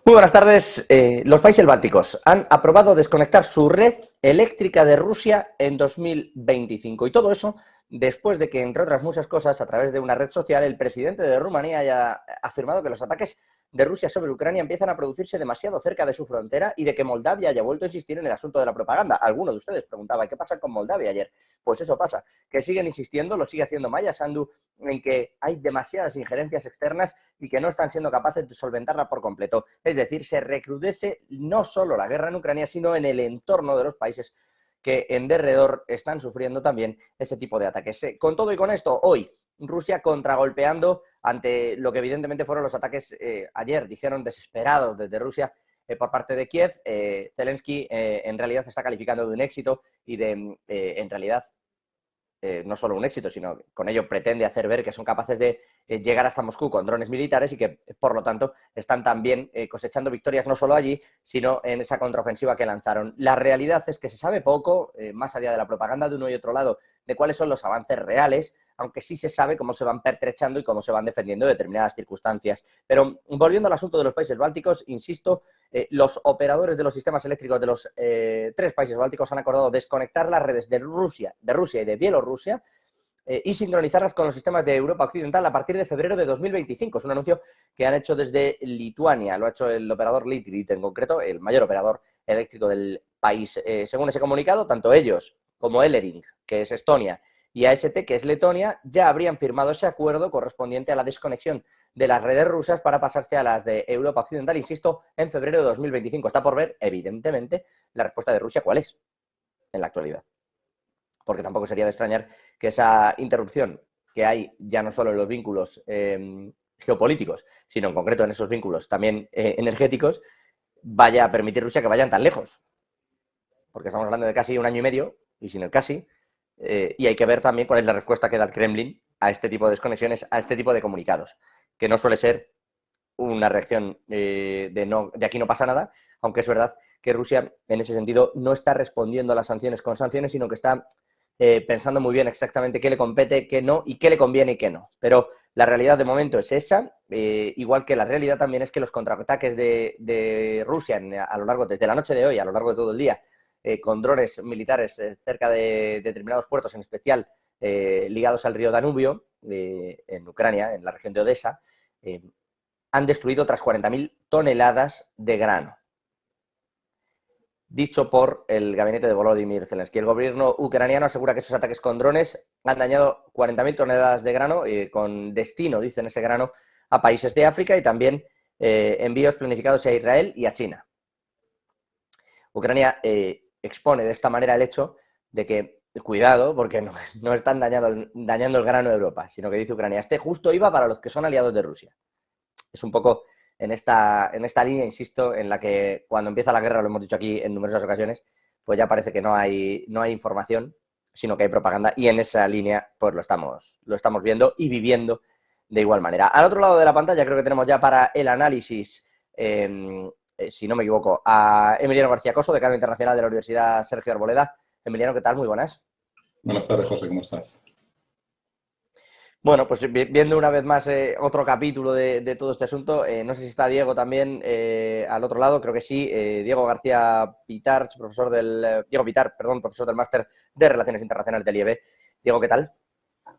Muy buenas tardes. Los países bálticos han aprobado desconectar su red eléctrica de Rusia en 2025. Y todo eso después de que, entre otras muchas cosas, a través de una red social, el presidente de Rumanía haya afirmado que los ataques de Rusia sobre Ucrania empiezan a producirse demasiado cerca de su frontera y de que Moldavia haya vuelto a insistir en el asunto de la propaganda. Alguno de ustedes preguntaba, ¿qué pasa con Moldavia ayer? Pues eso pasa, que siguen insistiendo, lo sigue haciendo Maya Sandu, en que hay demasiadas injerencias externas y que no están siendo capaces de solventarla por completo. Es decir, se recrudece no solo la guerra en Ucrania, sino en el entorno de los países que en derredor están sufriendo también ese tipo de ataques. Con todo y con esto, hoy Rusia contragolpeando ante lo que evidentemente fueron los ataques ayer, dijeron desesperados desde Rusia por parte de Kiev. Zelensky en realidad está calificando de un éxito y de, en realidad, no solo un éxito, sino que con ello pretende hacer ver que son capaces de llegar hasta Moscú con drones militares y que, por lo tanto, están también cosechando victorias no solo allí, sino en esa contraofensiva que lanzaron. La realidad es que se sabe poco, más allá de la propaganda de uno y otro lado, de cuáles son los avances reales, aunque sí se sabe cómo se van pertrechando y cómo se van defendiendo determinadas circunstancias. Pero volviendo al asunto de los países bálticos, insisto, los operadores de los sistemas eléctricos de los tres países bálticos han acordado desconectar las redes de Rusia y de Bielorrusia y sincronizarlas con los sistemas de Europa Occidental a partir de febrero de 2025. Es un anuncio que han hecho desde Lituania, lo ha hecho el operador Litgrid en concreto, el mayor operador eléctrico del país. Según ese comunicado, tanto ellos como Elering, que es Estonia, y AST, que es Letonia, ya habrían firmado ese acuerdo correspondiente a la desconexión de las redes rusas para pasarse a las de Europa Occidental, insisto, en febrero de 2025. Está por ver, evidentemente, la respuesta de Rusia cuál es en la actualidad. Porque tampoco sería de extrañar que esa interrupción que hay ya no solo en los vínculos geopolíticos, sino en concreto en esos vínculos también energéticos, vaya a permitir Rusia que vayan tan lejos. Porque estamos hablando de casi un año y medio, y sin el casi, y hay que ver también cuál es la respuesta que da el Kremlin a este tipo de desconexiones, a este tipo de comunicados, que no suele ser una reacción de aquí no pasa nada, aunque es verdad que Rusia en ese sentido no está respondiendo a las sanciones con sanciones, sino que está pensando muy bien exactamente qué le compete, qué no, y qué le conviene y qué no. Pero la realidad de momento es esa, igual que la realidad también es que los contraataques de Rusia a lo largo, desde la noche de hoy, a lo largo de todo el día, con drones militares cerca de determinados puertos, en especial ligados al río Danubio, en Ucrania, en la región de Odessa, han destruido otras 40.000 toneladas de grano. Dicho por el gabinete de Volodymyr Zelensky. El gobierno ucraniano asegura que esos ataques con drones han dañado 40.000 toneladas de grano, con destino, dicen, ese grano a países de África y también envíos planificados a Israel y a China. Ucrania expone de esta manera el hecho de que, cuidado, porque no están dañando el grano de Europa, sino que dice Ucrania, este justo iba para los que son aliados de Rusia. Es un poco en esta línea, insisto, en la que cuando empieza la guerra, lo hemos dicho aquí en numerosas ocasiones, pues ya parece que no hay información, sino que hay propaganda, y en esa línea pues lo estamos viendo y viviendo de igual manera. Al otro lado de la pantalla creo que tenemos ya para el análisis, si no me equivoco, a Emiliano García Coso, decano internacional de la Universidad Sergio Arboleda. Emiliano, ¿qué tal? Muy buenas. Buenas tardes, José, ¿cómo estás? Bueno, pues viendo una vez más otro capítulo de todo este asunto, no sé si está Diego también al otro lado, creo que sí, Diego García Pitar, profesor del Máster de Relaciones Internacionales del IEB. Diego, ¿qué tal?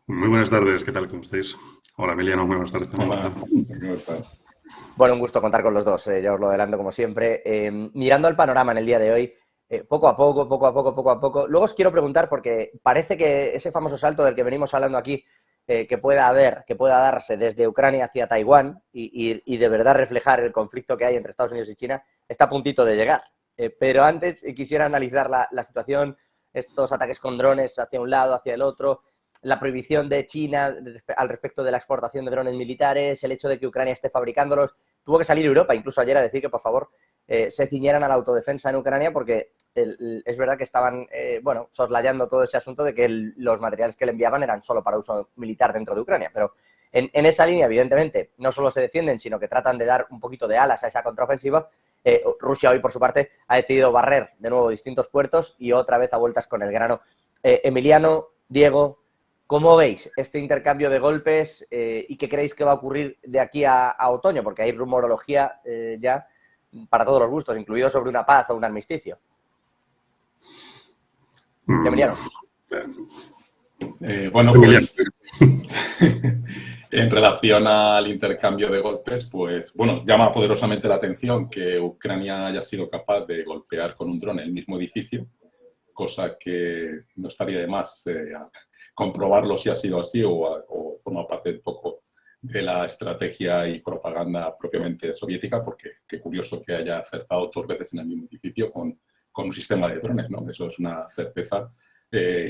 Muy buenas tardes, ¿qué tal? ¿Cómo estáis? Hola, Emiliano, muy buenas tardes también. Hola, ¿cómo estás? Bueno, un gusto contar con los dos, ya os lo adelanto como siempre. Mirando el panorama en el día de hoy, poco a poco. Luego os quiero preguntar, porque parece que ese famoso salto del que venimos hablando aquí, que pueda darse desde Ucrania hacia Taiwán y de verdad reflejar el conflicto que hay entre Estados Unidos y China, está a puntito de llegar. Pero antes quisiera analizar la situación, estos ataques con drones hacia un lado, hacia el otro, la prohibición de China al respecto de la exportación de drones militares, el hecho de que Ucrania esté fabricándolos. Tuvo que salir Europa incluso ayer a decir que, por favor, se ciñeran a la autodefensa en Ucrania, porque es verdad que estaban, soslayando todo ese asunto de que los materiales que le enviaban eran solo para uso militar dentro de Ucrania. Pero en esa línea, evidentemente, no solo se defienden, sino que tratan de dar un poquito de alas a esa contraofensiva. Rusia hoy, por su parte, ha decidido barrer de nuevo distintos puertos y otra vez a vueltas con el grano. Emiliano, Diego, ¿cómo veis este intercambio de golpes y qué creéis que va a ocurrir de aquí a otoño? Porque hay rumorología ya para todos los gustos, incluido sobre una paz o un armisticio. Emiliano. Bueno, pues en relación al intercambio de golpes, pues bueno, llama poderosamente la atención que Ucrania haya sido capaz de golpear con un dron el mismo edificio, cosa que no estaría de más comprobarlo si ha sido así o forma parte un poco de la estrategia y propaganda propiamente soviética, porque qué curioso que haya acertado 2 veces en el mismo edificio con un sistema de drones, ¿no? Eso es una certeza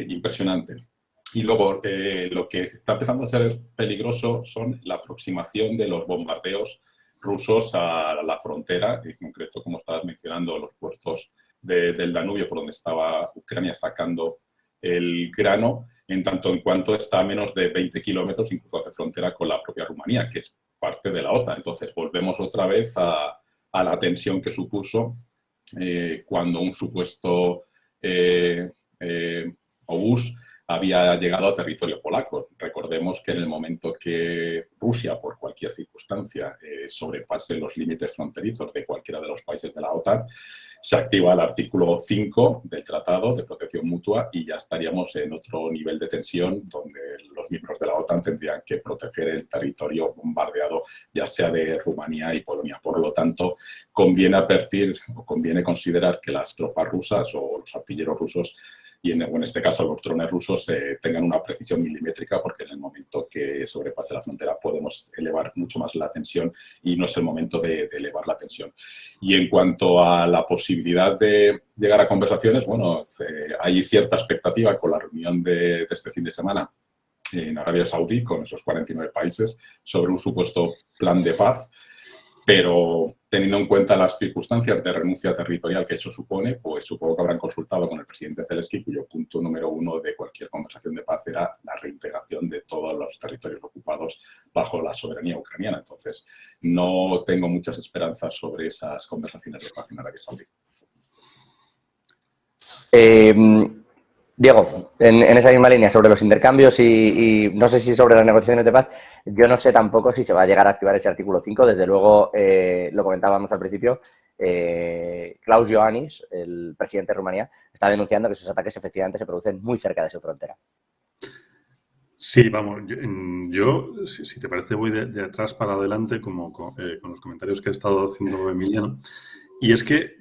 impresionante. Y luego, lo que está empezando a ser peligroso son la aproximación de los bombardeos rusos a la frontera, en concreto, como estabas mencionando, los puertos del Danubio, por donde estaba Ucrania sacando el grano, en tanto en cuanto está a menos de 20 kilómetros, incluso hace frontera con la propia Rumanía, que es parte de la OTAN. Entonces, volvemos otra vez a la tensión que supuso cuando un supuesto obús había llegado a territorio polaco. Recordemos que en el momento que Rusia, por cualquier circunstancia, sobrepase los límites fronterizos de cualquiera de los países de la OTAN, se activa el artículo 5 del Tratado de Protección Mutua y ya estaríamos en otro nivel de tensión donde los miembros de la OTAN tendrían que proteger el territorio bombardeado, ya sea de Rumanía y Polonia. Por lo tanto, conviene advertir o conviene considerar que las tropas rusas o los artilleros rusos y en este caso los drones rusos tengan una precisión milimétrica, porque en el momento que sobrepase la frontera podemos elevar mucho más la tensión y no es el momento de elevar la tensión. Y en cuanto a la posibilidad de llegar a conversaciones, bueno, hay cierta expectativa con la reunión de este fin de semana en Arabia Saudí con esos 49 países sobre un supuesto plan de paz. Pero teniendo en cuenta las circunstancias de renuncia territorial que eso supone, pues supongo que habrán consultado con el presidente Zelensky, cuyo punto número 1 de cualquier conversación de paz era la reintegración de todos los territorios ocupados bajo la soberanía ucraniana. Entonces, no tengo muchas esperanzas sobre esas conversaciones de paz en Arabia Saudí. Diego, en esa misma línea, sobre los intercambios y no sé si sobre las negociaciones de paz, yo no sé tampoco si se va a llegar a activar ese artículo 5. Desde luego, lo comentábamos al principio, Klaus Iohannis, el presidente de Rumanía, está denunciando que esos ataques efectivamente se producen muy cerca de su frontera. Sí, vamos, yo si te parece, voy de atrás para adelante como con los comentarios que ha estado haciendo Emiliano. Y es que,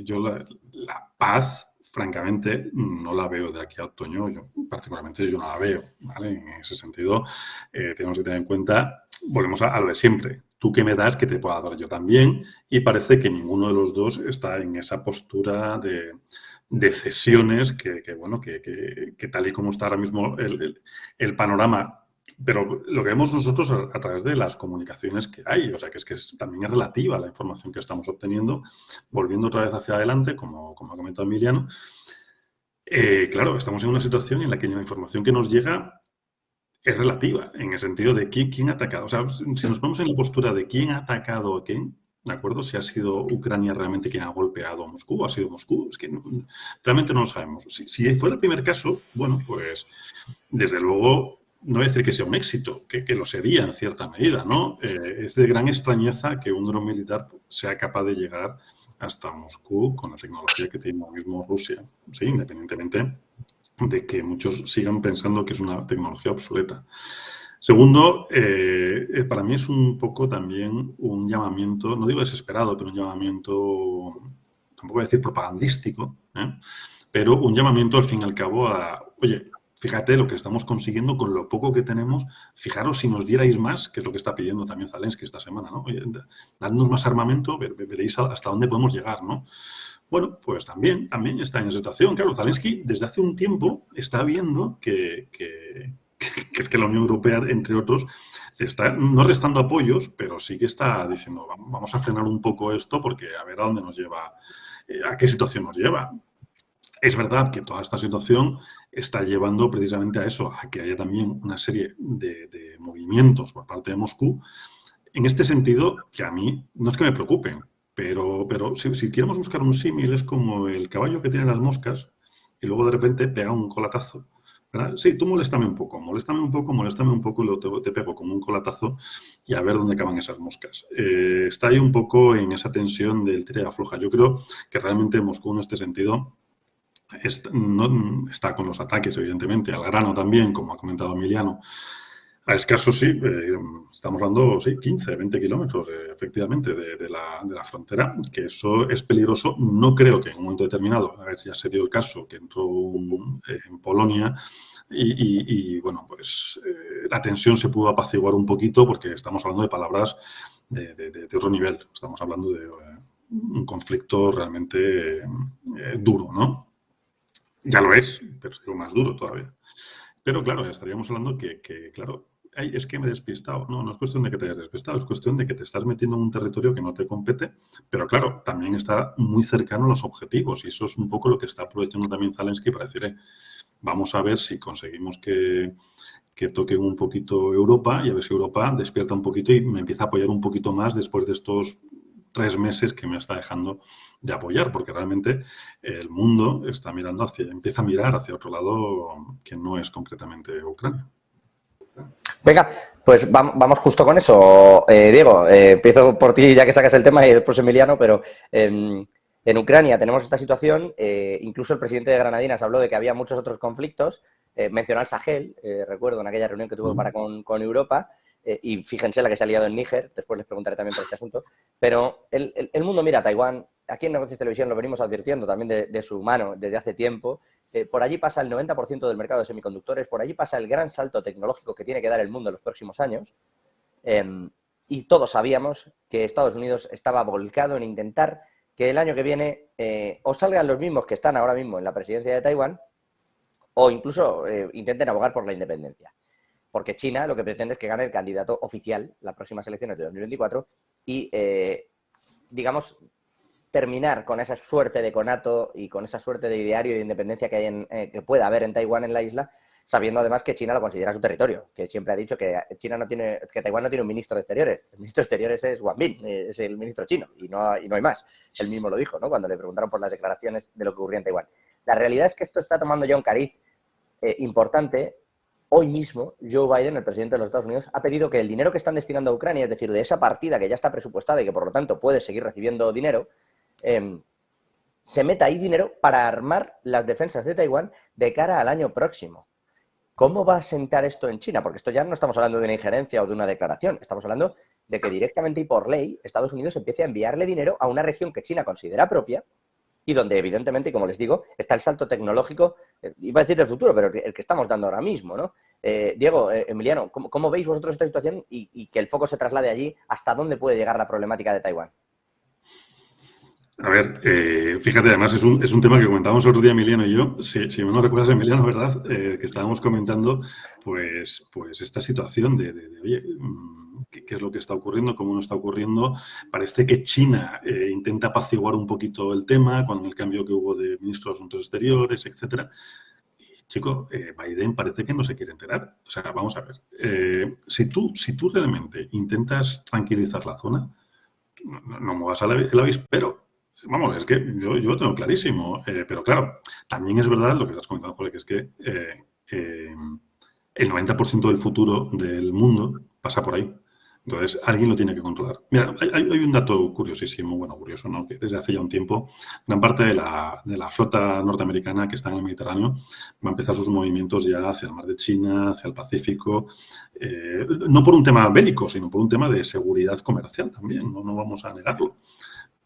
yo la paz, francamente, no la veo de aquí a otoño. Particularmente yo no la veo, ¿vale? En ese sentido, tenemos que tener en cuenta, volvemos a lo de siempre. Tú que me das, que te pueda dar yo también. Y parece que ninguno de los dos está en esa postura de cesiones que tal y como está ahora mismo el panorama. Pero lo que vemos nosotros a través de las comunicaciones que hay, o sea, que también es relativa a la información que estamos obteniendo, volviendo otra vez hacia adelante, como ha comentado Emiliano. Claro, estamos en una situación en la que la información que nos llega es relativa, en el sentido de quién ha atacado. O sea, si nos ponemos en la postura de quién ha atacado a quién, ¿de acuerdo? Si ha sido Ucrania realmente quien ha golpeado a Moscú, ha sido Moscú, es que realmente no lo sabemos. Si fuera el primer caso, bueno, pues desde luego no voy a decir que sea un éxito, que lo sería en cierta medida, ¿no? Es de gran extrañeza que un dron militar sea capaz de llegar hasta Moscú con la tecnología que tiene ahora mismo Rusia, ¿sí? Independientemente de que muchos sigan pensando que es una tecnología obsoleta. Segundo, para mí es un poco también un llamamiento, no digo desesperado, pero un llamamiento, tampoco voy a decir propagandístico, pero un llamamiento al fin y al cabo a, oye, fíjate lo que estamos consiguiendo con lo poco que tenemos. Fijaros si nos dierais más, que es lo que está pidiendo también Zelensky esta semana, ¿no? Oye, dadnos más armamento, veréis hasta dónde podemos llegar, ¿no? Bueno, pues también está en esa situación. Claro, Zelensky desde hace un tiempo está viendo que la Unión Europea, entre otros, está no restando apoyos, pero sí que está diciendo, vamos a frenar un poco esto porque a ver a dónde nos lleva, a qué situación nos lleva. Es verdad que toda esta situación está llevando precisamente a eso, a que haya también una serie de movimientos por parte de Moscú. En este sentido, que a mí no es que me preocupen, pero si queremos buscar un símil, es como el caballo que tiene las moscas y luego de repente pega un colatazo. ¿verdad? Sí, tú moléstame un poco, y luego te pego como un colatazo y a ver dónde acaban esas moscas. Está ahí un poco en esa tensión del tira y afloja. Yo creo que realmente Moscú en este sentido está con los ataques, evidentemente, al grano también, como ha comentado Emiliano. A escasos, sí, estamos hablando, sí, 15, 20 kilómetros, efectivamente, de la frontera, que eso es peligroso. No creo que en un momento determinado, a ver si ya se dio el caso, que entró en Polonia bueno, pues la tensión se pudo apaciguar un poquito porque estamos hablando de palabras de otro nivel. Estamos hablando de un conflicto realmente duro, ¿no? Ya lo es, pero digo más duro todavía. Pero claro, estaríamos hablando que claro, ay, es que me he despistado. No, no es cuestión de que te hayas despistado, es cuestión de que te estás metiendo en un territorio que no te compete, pero claro, también está muy cercano a los objetivos y eso es un poco lo que está aprovechando también Zelensky para decir, vamos a ver si conseguimos que toque un poquito Europa y a ver si Europa despierta un poquito y me empieza a apoyar un poquito más después de estos 3 meses que me está dejando de apoyar, porque realmente el mundo empieza a mirar hacia otro lado que no es concretamente Ucrania. Venga, pues vamos justo con eso. Diego, empiezo por ti ya que sacas el tema y después Emiliano, pero en Ucrania tenemos esta situación, incluso el presidente de Granadinas habló de que había muchos otros conflictos, mencionó al Sahel, recuerdo en aquella reunión que tuvo con Europa, y fíjense la que se ha liado en Níger, después les preguntaré también por este asunto, pero el mundo mira a Taiwán, aquí en Negocios Televisión lo venimos advirtiendo también de su mano desde hace tiempo. Por allí pasa el 90% del mercado de semiconductores, por allí pasa el gran salto tecnológico que tiene que dar el mundo en los próximos años, y todos sabíamos que Estados Unidos estaba volcado en intentar que el año que viene o salgan los mismos que están ahora mismo en la presidencia de Taiwán o incluso intenten abogar por la independencia. Porque China lo que pretende es que gane el candidato oficial las próximas elecciones de 2024 y, digamos, terminar con esa suerte de conato y con esa suerte de ideario de independencia que hay que pueda haber en Taiwán, en la isla, sabiendo además que China lo considera su territorio, que siempre ha dicho que Taiwán no tiene un ministro de Exteriores. El ministro de Exteriores es Wang Bin, es el ministro chino, y no hay más. Él mismo lo dijo, ¿no?, cuando le preguntaron por las declaraciones de lo que ocurría en Taiwán. La realidad es que esto está tomando ya un cariz importante. Hoy mismo, Joe Biden, el presidente de los Estados Unidos, ha pedido que el dinero que están destinando a Ucrania, es decir, de esa partida que ya está presupuestada y que por lo tanto puede seguir recibiendo dinero, se meta ahí dinero para armar las defensas de Taiwán de cara al año próximo. ¿Cómo va a sentar esto en China? Porque esto ya no estamos hablando de una injerencia o de una declaración, estamos hablando de que directamente y por ley Estados Unidos empiece a enviarle dinero a una región que China considera propia y donde evidentemente, como les digo, está el salto tecnológico, iba a decir del futuro, pero el que estamos dando ahora mismo, ¿no? Diego, Emiliano, ¿cómo veis vosotros esta situación y que el foco se traslade allí? ¿Hasta dónde puede llegar la problemática de Taiwán? A ver, fíjate, además es un tema que comentábamos otro día Emiliano y yo. Si no recuerdas, Emiliano, ¿verdad? Que estábamos comentando, pues esta situación de oye, ¿qué es lo que está ocurriendo? ¿Cómo no está ocurriendo? Parece que China intenta apaciguar un poquito el tema con el cambio que hubo de ministro de Asuntos Exteriores, etcétera. Y, chico, Biden parece que no se quiere enterar. O sea, vamos a ver. Si tú realmente intentas tranquilizar la zona, no muevas el avispero. Vamos, es que yo lo tengo clarísimo, pero claro, también es verdad lo que estás comentando, Jorge, que es que el 90% del futuro del mundo pasa por ahí. Entonces, alguien lo tiene que controlar. Mira, hay un dato curiosísimo, bueno, curioso, ¿no? Que desde hace ya un tiempo, gran parte de la flota norteamericana que está en el Mediterráneo va a empezar sus movimientos ya hacia el mar de China, hacia el Pacífico, no por un tema bélico, sino por un tema de seguridad comercial también, no vamos a negarlo.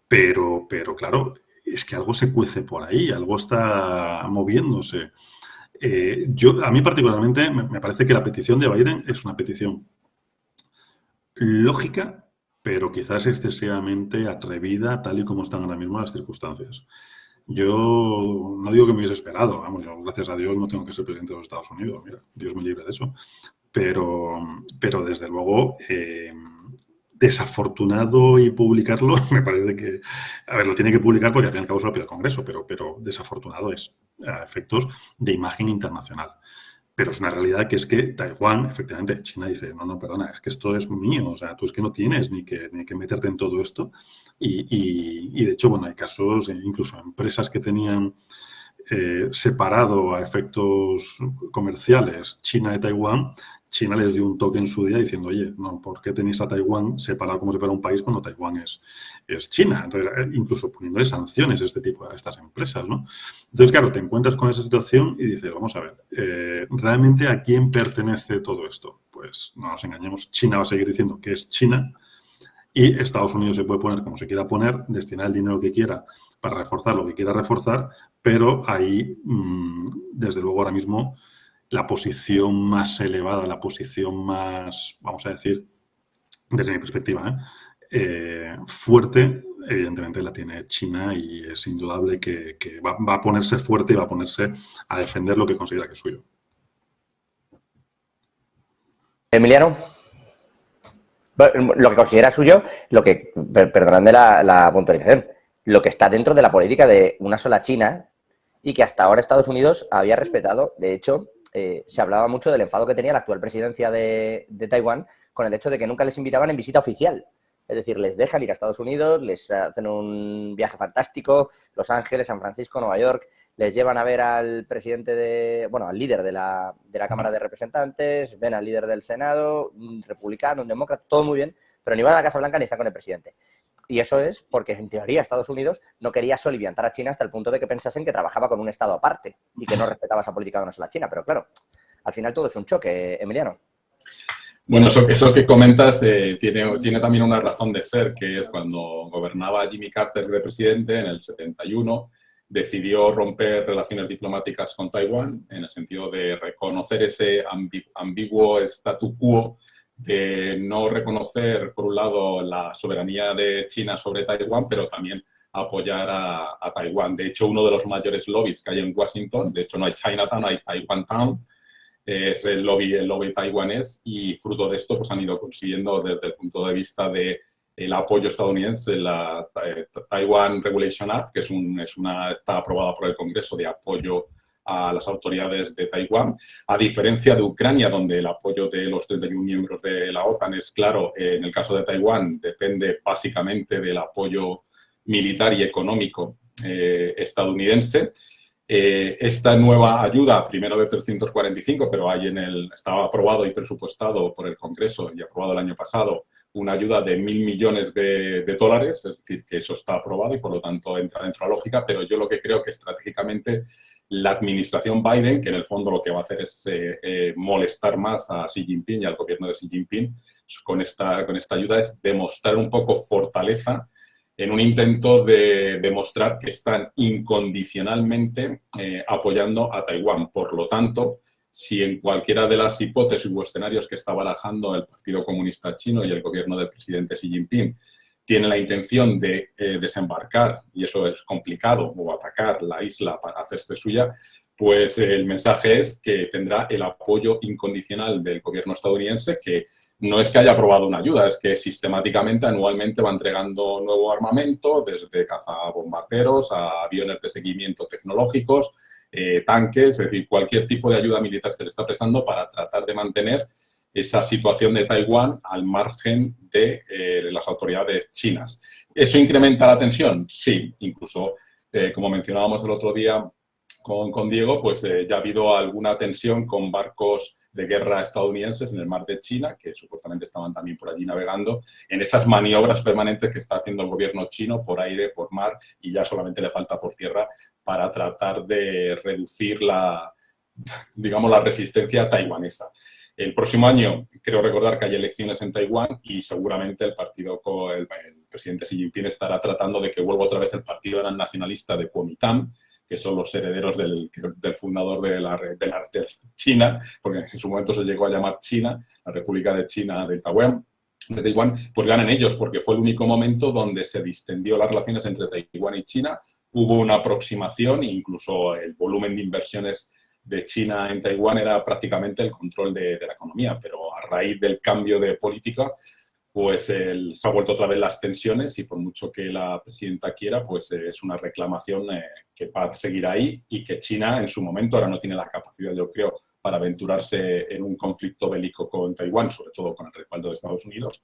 Pero claro, es que algo se cuece por ahí, algo está moviéndose. A mí particularmente me parece que la petición de Biden es una petición lógica, pero quizás excesivamente atrevida, tal y como están ahora mismo las circunstancias. Yo no digo que me hubiese esperado, vamos, yo gracias a Dios no tengo que ser presidente de los Estados Unidos, mira, Dios me libre de eso, pero desde luego desafortunado y publicarlo, me parece que, a ver, lo tiene que publicar porque al fin y al cabo se lo pide el Congreso, pero desafortunado es a efectos de imagen internacional. Pero es una realidad que es que Taiwán, efectivamente, China dice, no, perdona, es que esto es mío, o sea, tú es que no tienes ni que meterte en todo esto. Y de hecho, bueno, hay casos, incluso empresas que tenían separado a efectos comerciales China de Taiwán, China les dio un toque en su día diciendo, oye, no, ¿por qué tenéis a Taiwán separado como si fuera un país cuando Taiwán es China? Entonces, incluso poniéndole sanciones a estas empresas, ¿no? Entonces, claro, te encuentras con esa situación y dices, vamos a ver, ¿realmente a quién pertenece todo esto? Pues no nos engañemos, China va a seguir diciendo que es China y Estados Unidos se puede poner como se quiera poner, destinar el dinero que quiera para reforzar lo que quiera reforzar, pero ahí, desde luego, ahora mismo la posición más elevada, la posición más, vamos a decir, desde mi perspectiva, fuerte, evidentemente la tiene China y es indudable que va a ponerse fuerte y va a ponerse a defender lo que considera que es suyo. Emiliano, lo que considera suyo, perdonadme la puntualización, lo que está dentro de la política de una sola China y que hasta ahora Estados Unidos había respetado. De hecho, se hablaba mucho del enfado que tenía la actual presidencia de Taiwán con el hecho de que nunca les invitaban en visita oficial. Es decir, les dejan ir a Estados Unidos, les hacen un viaje fantástico, Los Ángeles, San Francisco, Nueva York, les llevan a ver al presidente al líder de la Cámara de Representantes, ven al líder del Senado, un republicano, un demócrata, todo muy bien, pero ni van a la Casa Blanca ni están con el presidente. Y eso es porque, en teoría, Estados Unidos no quería soliviantar a China hasta el punto de que pensasen que trabajaba con un Estado aparte y que no respetaba esa política de una sola China. Pero claro, al final todo es un choque, Emiliano. Bueno, eso que comentas tiene también una razón de ser, que es cuando gobernaba Jimmy Carter de presidente en el 71, decidió romper relaciones diplomáticas con Taiwán en el sentido de reconocer ese ambiguo statu quo de no reconocer, por un lado, la soberanía de China sobre Taiwán, pero también apoyar a Taiwán. De hecho, uno de los mayores lobbies que hay en Washington, de hecho no hay Chinatown, hay Taiwantown, es el lobby taiwanés, y fruto de esto pues han ido consiguiendo desde el punto de vista de el apoyo estadounidense, la Taiwan Regulation Act, que está aprobada por el Congreso, de apoyo a las autoridades de Taiwán, a diferencia de Ucrania, donde el apoyo de los 31 miembros de la OTAN es claro. En el caso de Taiwán depende básicamente del apoyo militar y económico estadounidense. Esta nueva ayuda, primero de 345, pero estaba aprobado y presupuestado por el Congreso y aprobado el año pasado, una ayuda de $1.000 millones de dólares, es decir, que eso está aprobado y por lo tanto entra dentro de la lógica, pero yo lo que creo que estratégicamente la administración Biden, que en el fondo lo que va a hacer es molestar más a Xi Jinping y al gobierno de Xi Jinping con esta ayuda, es demostrar un poco fortaleza en un intento de demostrar que están incondicionalmente apoyando a Taiwán. Por lo tanto, si en cualquiera de las hipótesis o escenarios que está barajando el Partido Comunista Chino y el gobierno del presidente Xi Jinping tiene la intención de desembarcar, y eso es complicado, o atacar la isla para hacerse suya, pues el mensaje es que tendrá el apoyo incondicional del gobierno estadounidense, que no es que haya aprobado una ayuda, es que sistemáticamente, anualmente va entregando nuevo armamento, desde cazabombarderos a aviones de seguimiento tecnológicos, tanques, es decir, cualquier tipo de ayuda militar se le está prestando para tratar de mantener esa situación de Taiwán al margen de las autoridades chinas. ¿Eso incrementa la tensión? Sí, incluso, como mencionábamos el otro día con Diego, pues ya ha habido alguna tensión con barcos de guerra estadounidenses en el mar de China, que supuestamente estaban también por allí navegando, en esas maniobras permanentes que está haciendo el gobierno chino por aire, por mar, y ya solamente le falta por tierra para tratar de reducir la resistencia taiwanesa. El próximo año, creo recordar que hay elecciones en Taiwán y seguramente el presidente Xi Jinping estará tratando de que vuelva otra vez el partido nacionalista de Kuomintang, que son los herederos del fundador de la China, porque en su momento se llegó a llamar China, la República de China de Taiwán, pues ganen ellos, porque fue el único momento donde se distendió las relaciones entre Taiwán y China, hubo una aproximación e incluso el volumen de inversiones de China en Taiwán era prácticamente el control de la economía, pero a raíz del cambio de política, pues se ha vuelto otra vez las tensiones y por mucho que la presidenta quiera, pues es una reclamación que va a seguir ahí y que China en su momento ahora no tiene la capacidad, yo creo, para aventurarse en un conflicto bélico con Taiwán, sobre todo con el respaldo de Estados Unidos,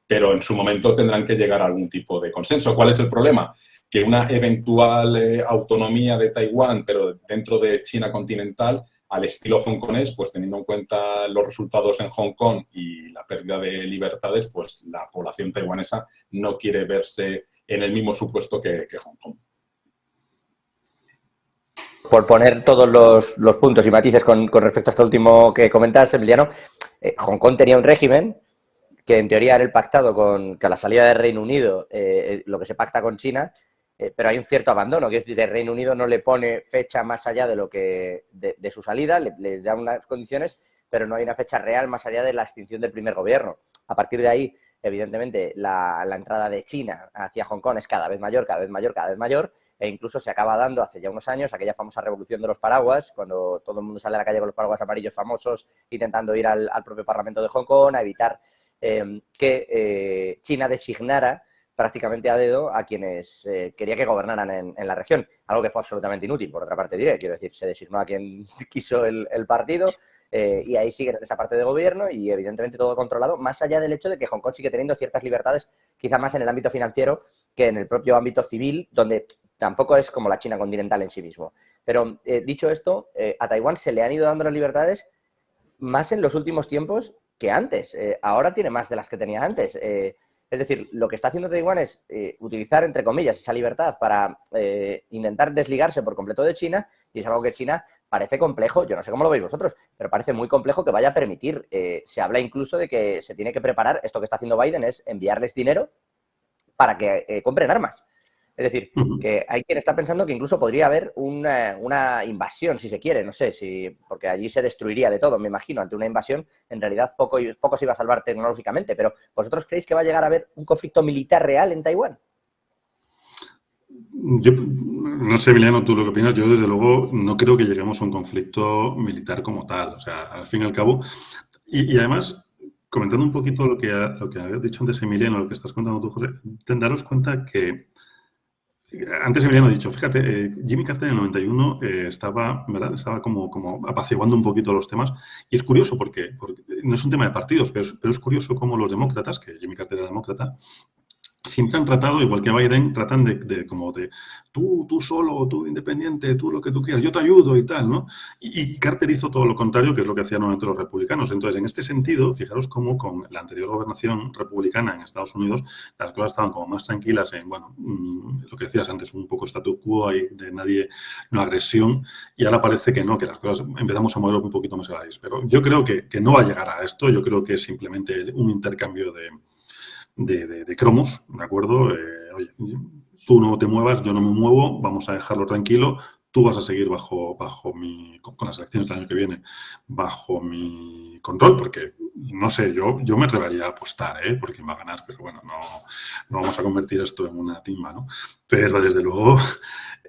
pero en su momento tendrán que llegar a algún tipo de consenso. ¿Cuál es el problema? que una eventual autonomía de Taiwán, pero dentro de China continental, al estilo hongkonés, pues teniendo en cuenta los resultados en Hong Kong y la pérdida de libertades, pues la población taiwanesa no quiere verse en el mismo supuesto que Hong Kong. Por poner todos los puntos y matices con respecto a esto último que comentas, Emiliano, Hong Kong tenía un régimen que en teoría era el pactado con la salida del Reino Unido, lo que se pacta con China, pero hay un cierto abandono, que es decir, el Reino Unido no le pone fecha más allá de lo que de su salida, le da unas condiciones, pero no hay una fecha real más allá de la extinción del primer gobierno. A partir de ahí, evidentemente, la entrada de China hacia Hong Kong es cada vez mayor, cada vez mayor, cada vez mayor, e incluso se acaba dando hace ya unos años aquella famosa revolución de los paraguas, cuando todo el mundo sale a la calle con los paraguas amarillos famosos intentando ir al propio Parlamento de Hong Kong a evitar que China designara prácticamente a dedo a quienes quería que gobernaran en la región, algo que fue absolutamente inútil, por otra parte diré, quiero decir, se designó a quien quiso el partido y ahí siguen en esa parte de gobierno y evidentemente todo controlado, más allá del hecho de que Hong Kong sigue teniendo ciertas libertades, quizá más en el ámbito financiero que en el propio ámbito civil, donde tampoco es como la China continental en sí mismo. Pero dicho esto, a Taiwán se le han ido dando las libertades más en los últimos tiempos que antes. Ahora tiene más de las que tenía antes. Es decir, lo que está haciendo Taiwán es utilizar, entre comillas, esa libertad para intentar desligarse por completo de China, y es algo que China parece complejo, yo no sé cómo lo veis vosotros, pero parece muy complejo que vaya a permitir. Se habla incluso de que se tiene que preparar, esto que está haciendo Biden es enviarles dinero para que compren armas. Es decir, que hay quien está pensando que incluso podría haber una invasión, si se quiere, no sé, porque allí se destruiría de todo, me imagino, ante una invasión, en realidad poco se iba a salvar tecnológicamente, pero ¿vosotros creéis que va a llegar a haber un conflicto militar real en Taiwán? Yo no sé, Emiliano, tú lo que opinas. Yo, desde luego, no creo que lleguemos a un conflicto militar como tal. O sea, al fin y al cabo, y además, comentando un poquito lo que habías dicho antes, Emiliano, lo que estás contando tú, José, daros cuenta que antes Emiliano ha dicho, fíjate, Jimmy Carter en el 91 estaba como apaciguando un poquito los temas. Y es curioso porque no es un tema de partidos, pero es curioso cómo los demócratas, que Jimmy Carter era demócrata, siempre han tratado, igual que Biden, tratan de tú solo, tú independiente, tú lo que tú quieras, yo te ayudo y tal, ¿no? Y Carter hizo todo lo contrario, que es lo que hacían normalmente los republicanos. Entonces, en este sentido, fijaros cómo con la anterior gobernación republicana en Estados Unidos, las cosas estaban como más tranquilas en, bueno, lo que decías antes, un poco statu quo y de nadie, no agresión, y ahora parece que no, que las cosas empezamos a mover un poquito más a la raíz. Pero yo creo que no va a llegar a esto, yo creo que es simplemente un intercambio de cromos, ¿de acuerdo? Oye, tú no te muevas, yo no me muevo, vamos a dejarlo tranquilo, tú vas a seguir bajo con las elecciones del año que viene, bajo mi control, porque, no sé, yo me atrevería a apostar, por quién va a ganar, pero bueno, no vamos a convertir esto en una timba, ¿no? Pero, desde luego,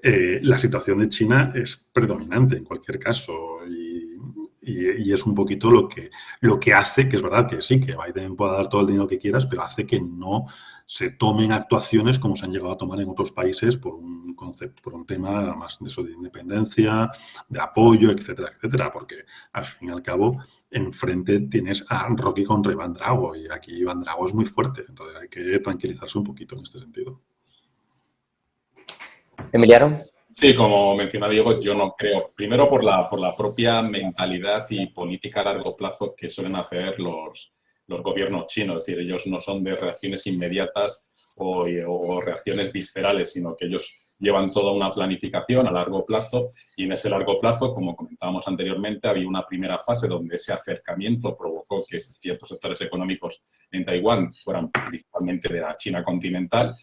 la situación de China es predominante en cualquier caso y es un poquito lo que hace, que es verdad que sí, que Biden pueda dar todo el dinero que quieras, pero hace que no se tomen actuaciones como se han llegado a tomar en otros países por un concepto, por un tema más de eso, de independencia, de apoyo, etcétera, etcétera, porque al fin y al cabo enfrente tienes a Rocky contra Iván Drago y aquí Iván Drago es muy fuerte, entonces hay que tranquilizarse un poquito en este sentido. Emiliano. Sí, como mencionaba Diego, yo no creo, primero por la propia mentalidad y política a largo plazo que suelen hacer los gobiernos chinos, es decir, ellos no son de reacciones inmediatas o reacciones viscerales, sino que ellos llevan toda una planificación a largo plazo y en ese largo plazo, como comentábamos anteriormente, había una primera fase donde ese acercamiento provocó que ciertos sectores económicos en Taiwán fueran principalmente de la China continental.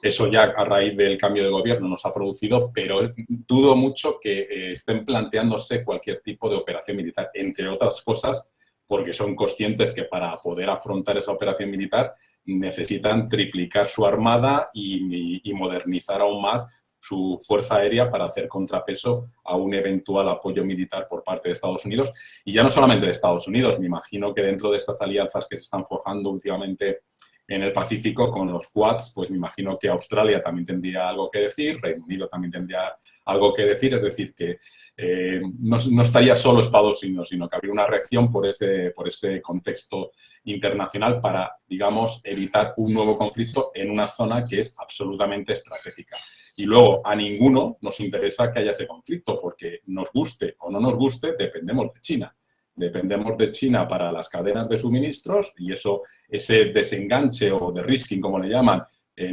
Eso ya a raíz del cambio de gobierno nos ha producido, pero dudo mucho que estén planteándose cualquier tipo de operación militar, entre otras cosas, porque son conscientes que para poder afrontar esa operación militar necesitan triplicar su armada y modernizar aún más su fuerza aérea para hacer contrapeso a un eventual apoyo militar por parte de Estados Unidos. Y ya no solamente de Estados Unidos, me imagino que dentro de estas alianzas que se están forjando últimamente en el Pacífico con los Quads, pues me imagino que Australia también tendría algo que decir, Reino Unido también tendría algo que decir, es decir, que no estaría solo Estados Unidos, sino que habría una reacción por ese contexto internacional para, digamos, evitar un nuevo conflicto en una zona que es absolutamente estratégica. Y luego, a ninguno nos interesa que haya ese conflicto, porque nos guste o no nos guste, dependemos de China. Dependemos de China para las cadenas de suministros y ese desenganche o de-risking, como le llaman,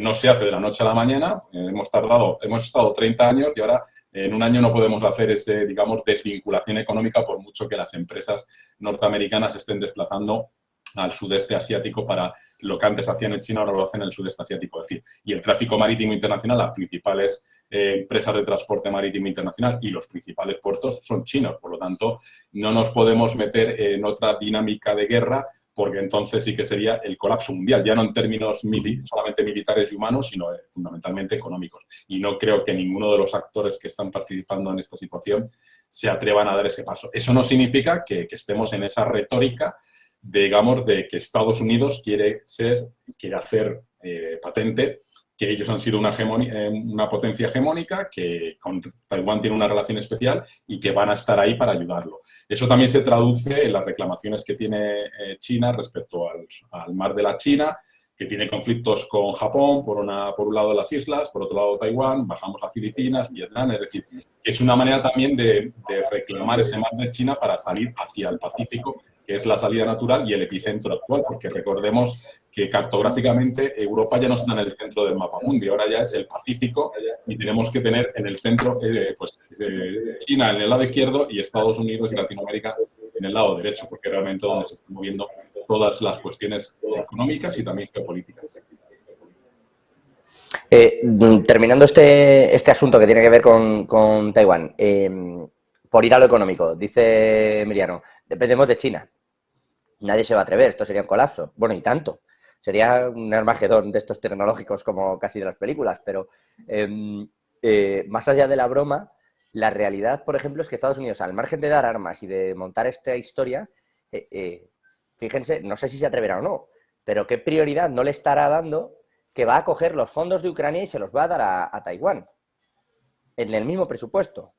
no se hace de la noche a la mañana. Hemos estado 30 años y ahora en un año no podemos hacer ese, digamos, desvinculación económica por mucho que las empresas norteamericanas estén desplazando al sudeste asiático para lo que antes hacían en China, ahora lo hacen en el sudeste asiático. Es decir, y el tráfico marítimo internacional, las principales empresas de transporte marítimo internacional y los principales puertos son chinos. Por lo tanto, no nos podemos meter en otra dinámica de guerra porque entonces sí que sería el colapso mundial, ya no en términos solamente militares y humanos, sino fundamentalmente económicos. Y no creo que ninguno de los actores que están participando en esta situación se atrevan a dar ese paso. Eso no significa que estemos en esa retórica, digamos, de que Estados Unidos quiere hacer patente que ellos han sido una potencia hegemónica, que con Taiwán tiene una relación especial y que van a estar ahí para ayudarlo. Eso también se traduce en las reclamaciones que tiene China respecto al mar de la China, que tiene conflictos con Japón, por un lado las islas, por otro lado Taiwán, bajamos a Filipinas, Vietnam, es decir, es una manera también de reclamar ese mar de China para salir hacia el Pacífico, que es la salida natural y el epicentro actual, porque recordemos que cartográficamente Europa ya no está en el centro del mapa mundi, ahora ya es el Pacífico y tenemos que tener en el centro China en el lado izquierdo y Estados Unidos y Latinoamérica en el lado derecho, porque realmente donde se están moviendo todas las cuestiones económicas y también geopolíticas. Terminando este asunto que tiene que ver con Taiwán, por ir a lo económico, dice Emiliano, dependemos de China. Nadie se va a atrever, esto sería un colapso. Bueno, y tanto. Sería un Armagedón de estos tecnológicos como casi de las películas, pero más allá de la broma, la realidad, por ejemplo, es que Estados Unidos, al margen de dar armas y de montar esta historia, fíjense, no sé si se atreverá o no, pero qué prioridad no le estará dando que va a coger los fondos de Ucrania y se los va a dar a Taiwán, en el mismo presupuesto.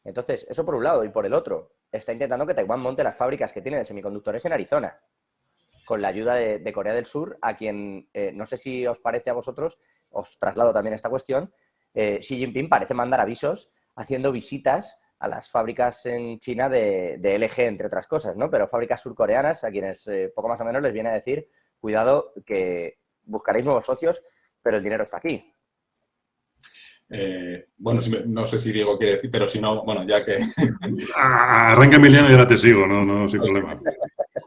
Entonces, eso por un lado, y por el otro, está intentando que Taiwán monte las fábricas que tiene de semiconductores en Arizona, con la ayuda de Corea del Sur, a quien, no sé si os parece a vosotros, os traslado también esta cuestión, Xi Jinping parece mandar avisos haciendo visitas a las fábricas en China de LG, entre otras cosas, ¿no? Pero fábricas surcoreanas a quienes poco más o menos les viene a decir, cuidado, que buscaréis nuevos socios, pero el dinero está aquí. Bueno, no sé si Diego quiere decir, pero si no, bueno, ya que... Arranca Emiliano y ahora te sigo, no, sin problema.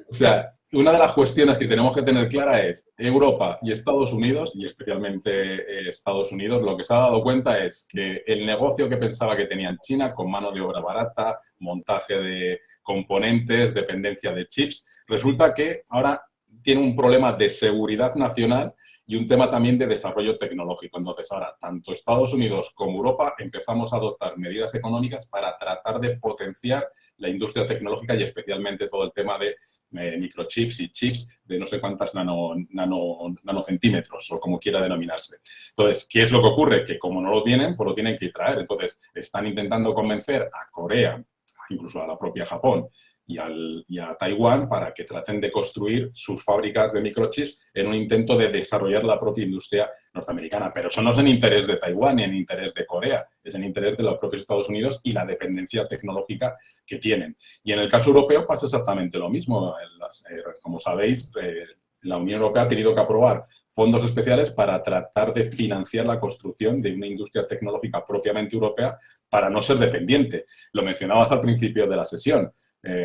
O sea, una de las cuestiones que tenemos que tener clara es Europa y Estados Unidos, y especialmente Estados Unidos, lo que se ha dado cuenta es que el negocio que pensaba que tenía en China, con mano de obra barata, montaje de componentes, dependencia de chips, resulta que ahora tiene un problema de seguridad nacional y un tema también de desarrollo tecnológico. Entonces, ahora, tanto Estados Unidos como Europa empezamos a adoptar medidas económicas para tratar de potenciar la industria tecnológica y especialmente todo el tema de microchips y chips de no sé cuántas nanocentímetros o como quiera denominarse. Entonces, ¿qué es lo que ocurre? Que como no lo tienen, pues lo tienen que traer. Entonces, están intentando convencer a Corea, incluso a la propia Japón, y a Taiwán para que traten de construir sus fábricas de microchips en un intento de desarrollar la propia industria norteamericana. Pero eso no es en interés de Taiwán ni en interés de Corea, es en interés de los propios Estados Unidos y la dependencia tecnológica que tienen. Y en el caso europeo pasa exactamente lo mismo. Como sabéis, la Unión Europea ha tenido que aprobar fondos especiales para tratar de financiar la construcción de una industria tecnológica propiamente europea para no ser dependiente. Lo mencionabas al principio de la sesión.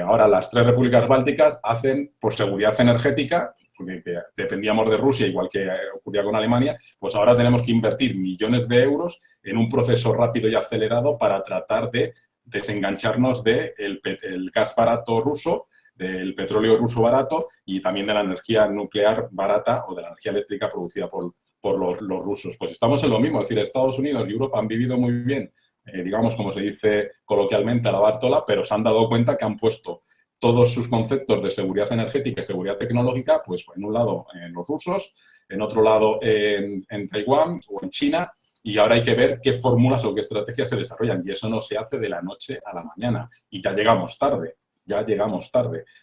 Ahora las 3 repúblicas bálticas hacen, por seguridad energética, porque dependíamos de Rusia, igual que ocurría con Alemania, pues ahora tenemos que invertir millones de euros en un proceso rápido y acelerado para tratar de desengancharnos del gas barato ruso, del petróleo ruso barato y también de la energía nuclear barata o de la energía eléctrica producida por los rusos. Pues estamos en lo mismo, es decir, Estados Unidos y Europa han vivido muy bien, digamos, como se dice coloquialmente, a la Bártola, pero se han dado cuenta que han puesto todos sus conceptos de seguridad energética y seguridad tecnológica, pues en un lado en los rusos, en otro lado en Taiwán o en China, y ahora hay que ver qué fórmulas o qué estrategias se desarrollan. Y eso no se hace de la noche a la mañana. Y ya llegamos tarde,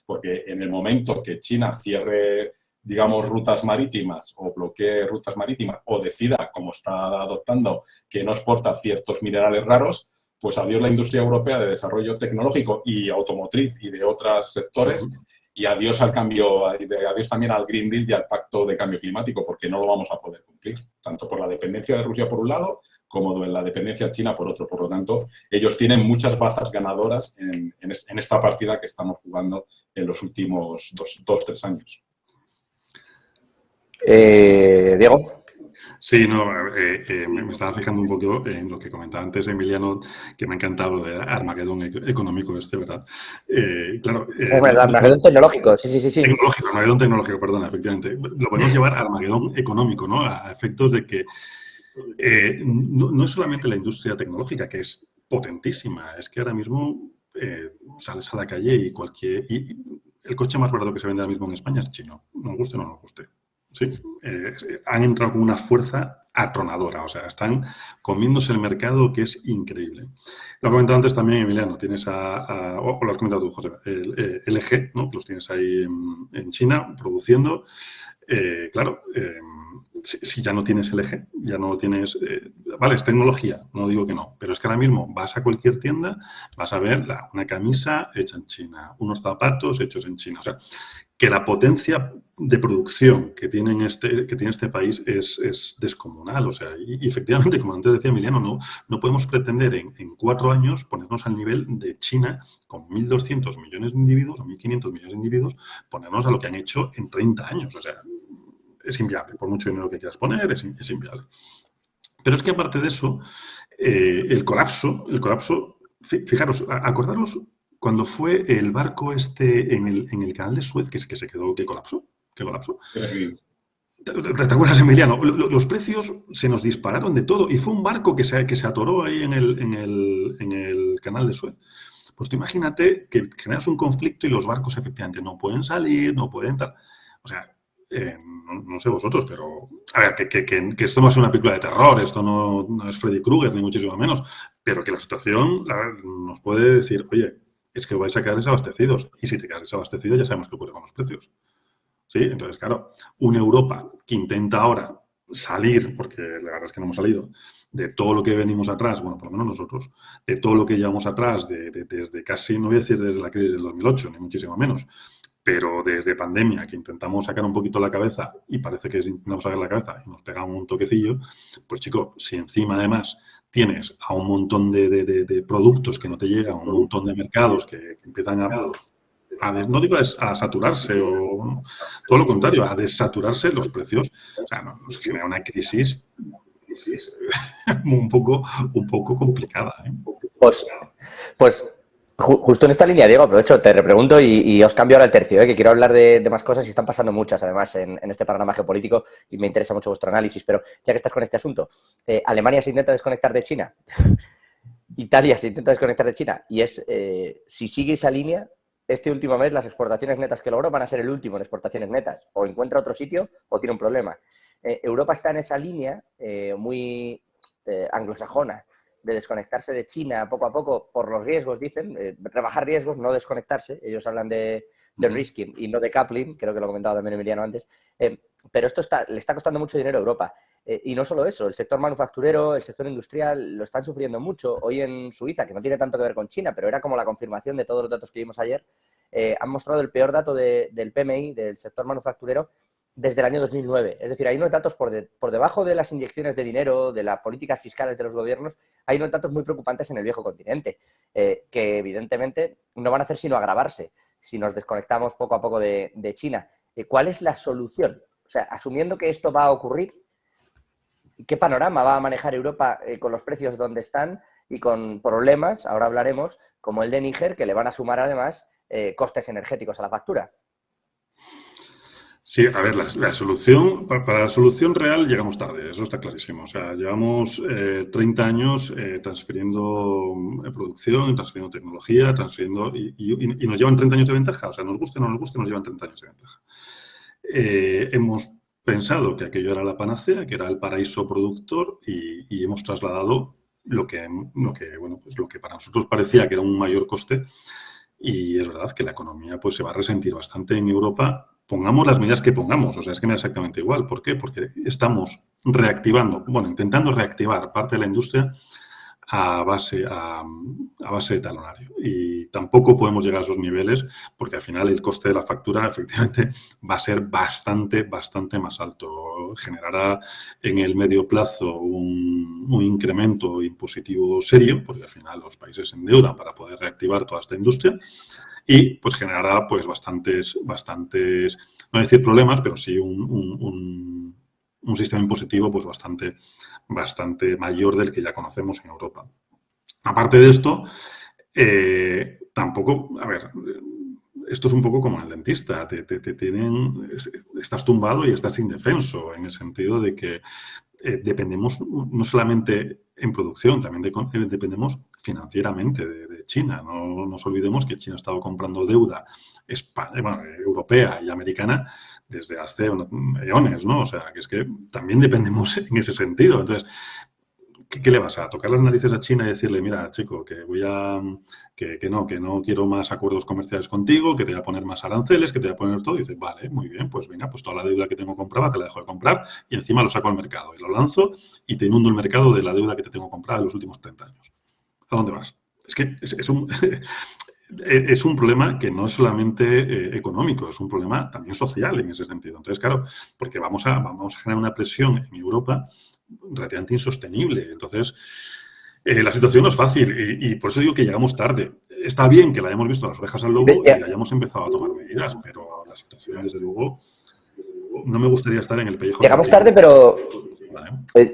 porque en el momento que China cierre, digamos, rutas marítimas o bloquee rutas marítimas o decida, como está adoptando, que no exporta ciertos minerales raros, pues adiós la industria europea de desarrollo tecnológico y automotriz y de otros sectores, y adiós al cambio, adiós también al Green Deal y al Pacto de Cambio Climático, porque no lo vamos a poder cumplir, tanto por la dependencia de Rusia por un lado, como de la dependencia china por otro. Por lo tanto, ellos tienen muchas bazas ganadoras en esta partida que estamos jugando en los últimos 2-3 años. Diego. Sí, no, me estaba fijando un poco en lo que comentaba antes Emiliano, que me ha encantado lo de Armagedón económico ¿verdad? Claro. Es verdad, Armagedón tecnológico, sí. Tecnológico, Armagedón tecnológico, perdona, efectivamente. Lo podemos llevar a Armagedón económico, ¿no? A efectos de que no es solamente la industria tecnológica, que es potentísima, es que ahora mismo sales a la calle y el coche más barato que se vende ahora mismo en España es chino, nos guste o no nos guste. Sí, han entrado con una fuerza atronadora, o sea, están comiéndose el mercado, que es increíble. Lo he comentado antes también, Emiliano, tienes o lo has comentado tú, José, el LG, ¿no? Que los tienes ahí en China produciendo. Claro, si ya no tienes LG, ya no tienes... vale, es tecnología, no digo que no, pero es que ahora mismo vas a cualquier tienda, vas a ver una camisa hecha en China, unos zapatos hechos en China, o sea, que la potencia de producción que tiene este país es descomunal. O sea, y efectivamente, como antes decía Emiliano, no podemos pretender en 4 años ponernos al nivel de China con 1.200 millones de individuos o 1.500 millones de individuos, ponernos a lo que han hecho en 30 años. O sea, es inviable. Por mucho dinero que quieras poner, es inviable. Pero es que aparte de eso, el colapso, fijaros, acordaros cuando fue el barco en el canal de Suez que se quedó, que colapsó. ¿Te acuerdas, Emiliano? Los precios se nos dispararon de todo y fue un barco que se atoró ahí en el canal de Suez. Pues tú imagínate que generas un conflicto y los barcos efectivamente no pueden salir, no pueden tal. O sea, no sé vosotros, pero a ver, que esto no es una película de terror, esto no es Freddy Krueger, ni muchísimo menos, pero que la situación nos puede decir, oye, es que vais a quedar desabastecidos. Y si te quedas desabastecido, ya sabemos qué ocurre con los precios. ¿Sí? Entonces, claro, una Europa que intenta ahora salir, porque la verdad es que no hemos salido, de todo lo que venimos atrás, bueno, por lo menos nosotros, de todo lo que llevamos atrás, desde casi, no voy a decir desde la crisis del 2008, ni muchísimo menos, pero desde pandemia, que intentamos sacar un poquito la cabeza y parece que intentamos sacar la cabeza y nos pegamos un toquecillo, pues chico, si encima además tienes a un montón de productos que no te llegan, un montón de mercados que empiezan no digo a saturarse o todo lo contrario, a desaturarse los precios, o sea, nos genera una crisis un poco complicada. Pues justo en esta línea, Diego, aprovecho, te repregunto y os cambio ahora el tercio, que quiero hablar de más cosas y están pasando muchas, además, en este panorama geopolítico y me interesa mucho vuestro análisis, pero ya que estás con este asunto, Alemania se intenta desconectar de China, Italia se intenta desconectar de China y si sigue esa línea, este último mes las exportaciones netas que logró van a ser el último en exportaciones netas, o encuentra otro sitio o tiene un problema. Europa está en esa línea muy anglosajona, de desconectarse de China poco a poco por los riesgos, dicen, rebajar riesgos, no desconectarse. Ellos hablan de risking y no de coupling, creo que lo comentaba también Emiliano antes, pero esto le está costando mucho dinero a Europa. Y no solo eso, el sector manufacturero, el sector industrial lo están sufriendo mucho. Hoy en Suiza, que no tiene tanto que ver con China, pero era como la confirmación de todos los datos que vimos ayer, han mostrado el peor dato del PMI, del sector manufacturero, desde el año 2009. Es decir, hay unos datos por debajo de las inyecciones de dinero, de las políticas fiscales de los gobiernos, hay unos datos muy preocupantes en el viejo continente, que evidentemente no van a hacer sino agravarse si nos desconectamos poco a poco de China. ¿Cuál es la solución? O sea, asumiendo que esto va a ocurrir, ¿qué panorama va a manejar Europa con los precios donde están y con problemas, ahora hablaremos, como el de Níger, que le van a sumar además costes energéticos a la factura? Sí, a ver, la solución, para la solución real llegamos tarde, eso está clarísimo. O sea, llevamos 30 años transfiriendo producción, transfiriendo tecnología, transfiriendo, y nos llevan 30 años de ventaja. O sea, nos guste o no nos guste, nos llevan 30 años de ventaja. Hemos pensado que aquello era la panacea, que era el paraíso productor, y hemos trasladado bueno, pues lo que para nosotros parecía que era un mayor coste. Y es verdad que la economía pues, se va a resentir bastante en Europa. Pongamos las medidas que pongamos, o sea, es que me da exactamente igual. ¿Por qué? Porque estamos reactivando, bueno, intentando reactivar parte de la industria a base de talonario. Y tampoco podemos llegar a esos niveles porque al final el coste de la factura efectivamente va a ser bastante más alto. Generará en el medio plazo un incremento impositivo serio, porque al final los países se endeudan para poder reactivar toda esta industria. Y pues generará pues bastantes, no decir problemas, pero sí un sistema impositivo pues bastante mayor del que ya conocemos en Europa. Aparte de esto, tampoco, a ver, esto es un poco como en el dentista, estás tumbado y estás indefenso, en el sentido de que dependemos no solamente en producción, también dependemos financieramente de China. No nos olvidemos que China ha estado comprando deuda europea y americana desde hace eones, ¿no? O sea, que es que también dependemos en ese sentido. Entonces, ¿qué le vas a tocar las narices a China y decirle, mira, chico, que no quiero más acuerdos comerciales contigo, que te voy a poner más aranceles, que te voy a poner todo? Y dices, vale, muy bien, pues venga, pues toda la deuda que tengo comprada te la dejo de comprar y encima lo saco al mercado y lo lanzo y te inundo el mercado de la deuda que te tengo comprada en los últimos 30 años. ¿A dónde vas? Es que es un problema que no es solamente económico, es un problema también social en ese sentido. Entonces, claro, porque vamos a generar una presión en Europa relativamente insostenible. Entonces, la situación no es fácil y por eso digo que llegamos tarde. Está bien que la hayamos visto a las orejas al lobo y hayamos empezado a tomar medidas, pero la situación, desde luego, no me gustaría estar en el pellejo. Llegamos tarde, pero...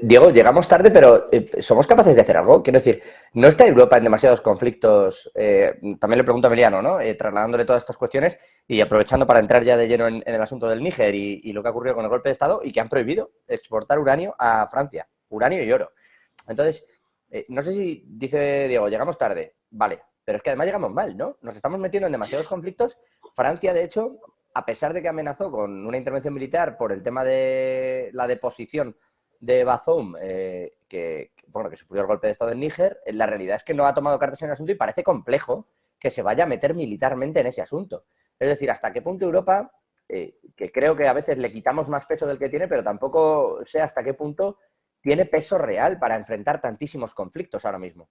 Diego, llegamos tarde, pero ¿somos capaces de hacer algo? Quiero decir, ¿no está Europa en demasiados conflictos? También le pregunto a Emiliano, ¿no? Trasladándole todas estas cuestiones y aprovechando para entrar ya de lleno en el asunto del Níger y lo que ha ocurrido con el golpe de Estado y que han prohibido exportar uranio a Francia, uranio y oro. Entonces, no sé si dice Diego, llegamos tarde, vale, pero es que además llegamos mal, ¿no? Nos estamos metiendo en demasiados conflictos. Francia, de hecho, a pesar de que amenazó con una intervención militar por el tema de la deposición de Bazoum, que sufrió el golpe de Estado en Níger, la realidad es que no ha tomado cartas en el asunto y parece complejo que se vaya a meter militarmente en ese asunto. Es decir, hasta qué punto Europa, que creo que a veces le quitamos más peso del que tiene, pero tampoco sé hasta qué punto tiene peso real para enfrentar tantísimos conflictos ahora mismo.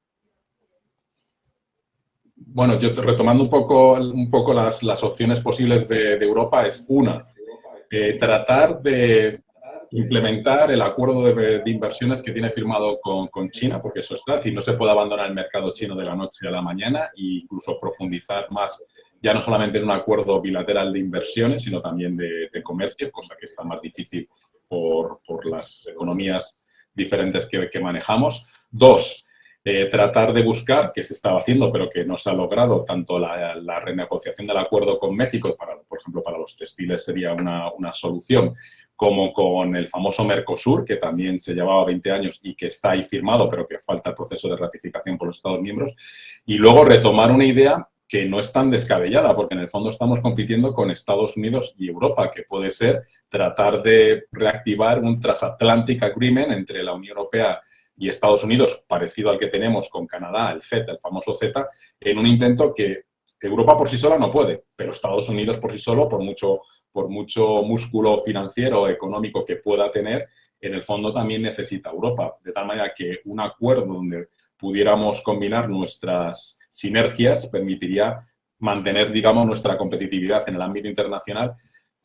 Bueno, yo retomando un poco las opciones posibles de Europa, es una, tratar de implementar el acuerdo de inversiones que tiene firmado con China, porque eso está, es decir, no se puede abandonar el mercado chino de la noche a la mañana e incluso profundizar más, ya no solamente en un acuerdo bilateral de inversiones, sino también de comercio, cosa que está más difícil por las economías diferentes que manejamos. Dos, tratar de buscar, que se estaba haciendo pero que no se ha logrado, tanto la renegociación del acuerdo con México, por ejemplo, para los textiles sería una solución, como con el famoso Mercosur, que también se llevaba 20 años y que está ahí firmado, pero que falta el proceso de ratificación por los Estados miembros. Y luego retomar una idea que no es tan descabellada, porque en el fondo estamos compitiendo con Estados Unidos y Europa, que puede ser tratar de reactivar un Transatlantic Agreement entre la Unión Europea y Estados Unidos, parecido al que tenemos con Canadá, el CETA, el famoso CETA, en un intento que Europa por sí sola no puede, pero Estados Unidos por sí solo, por mucho músculo financiero, económico que pueda tener, en el fondo también necesita Europa. De tal manera que un acuerdo donde pudiéramos combinar nuestras sinergias permitiría mantener, digamos, nuestra competitividad en el ámbito internacional,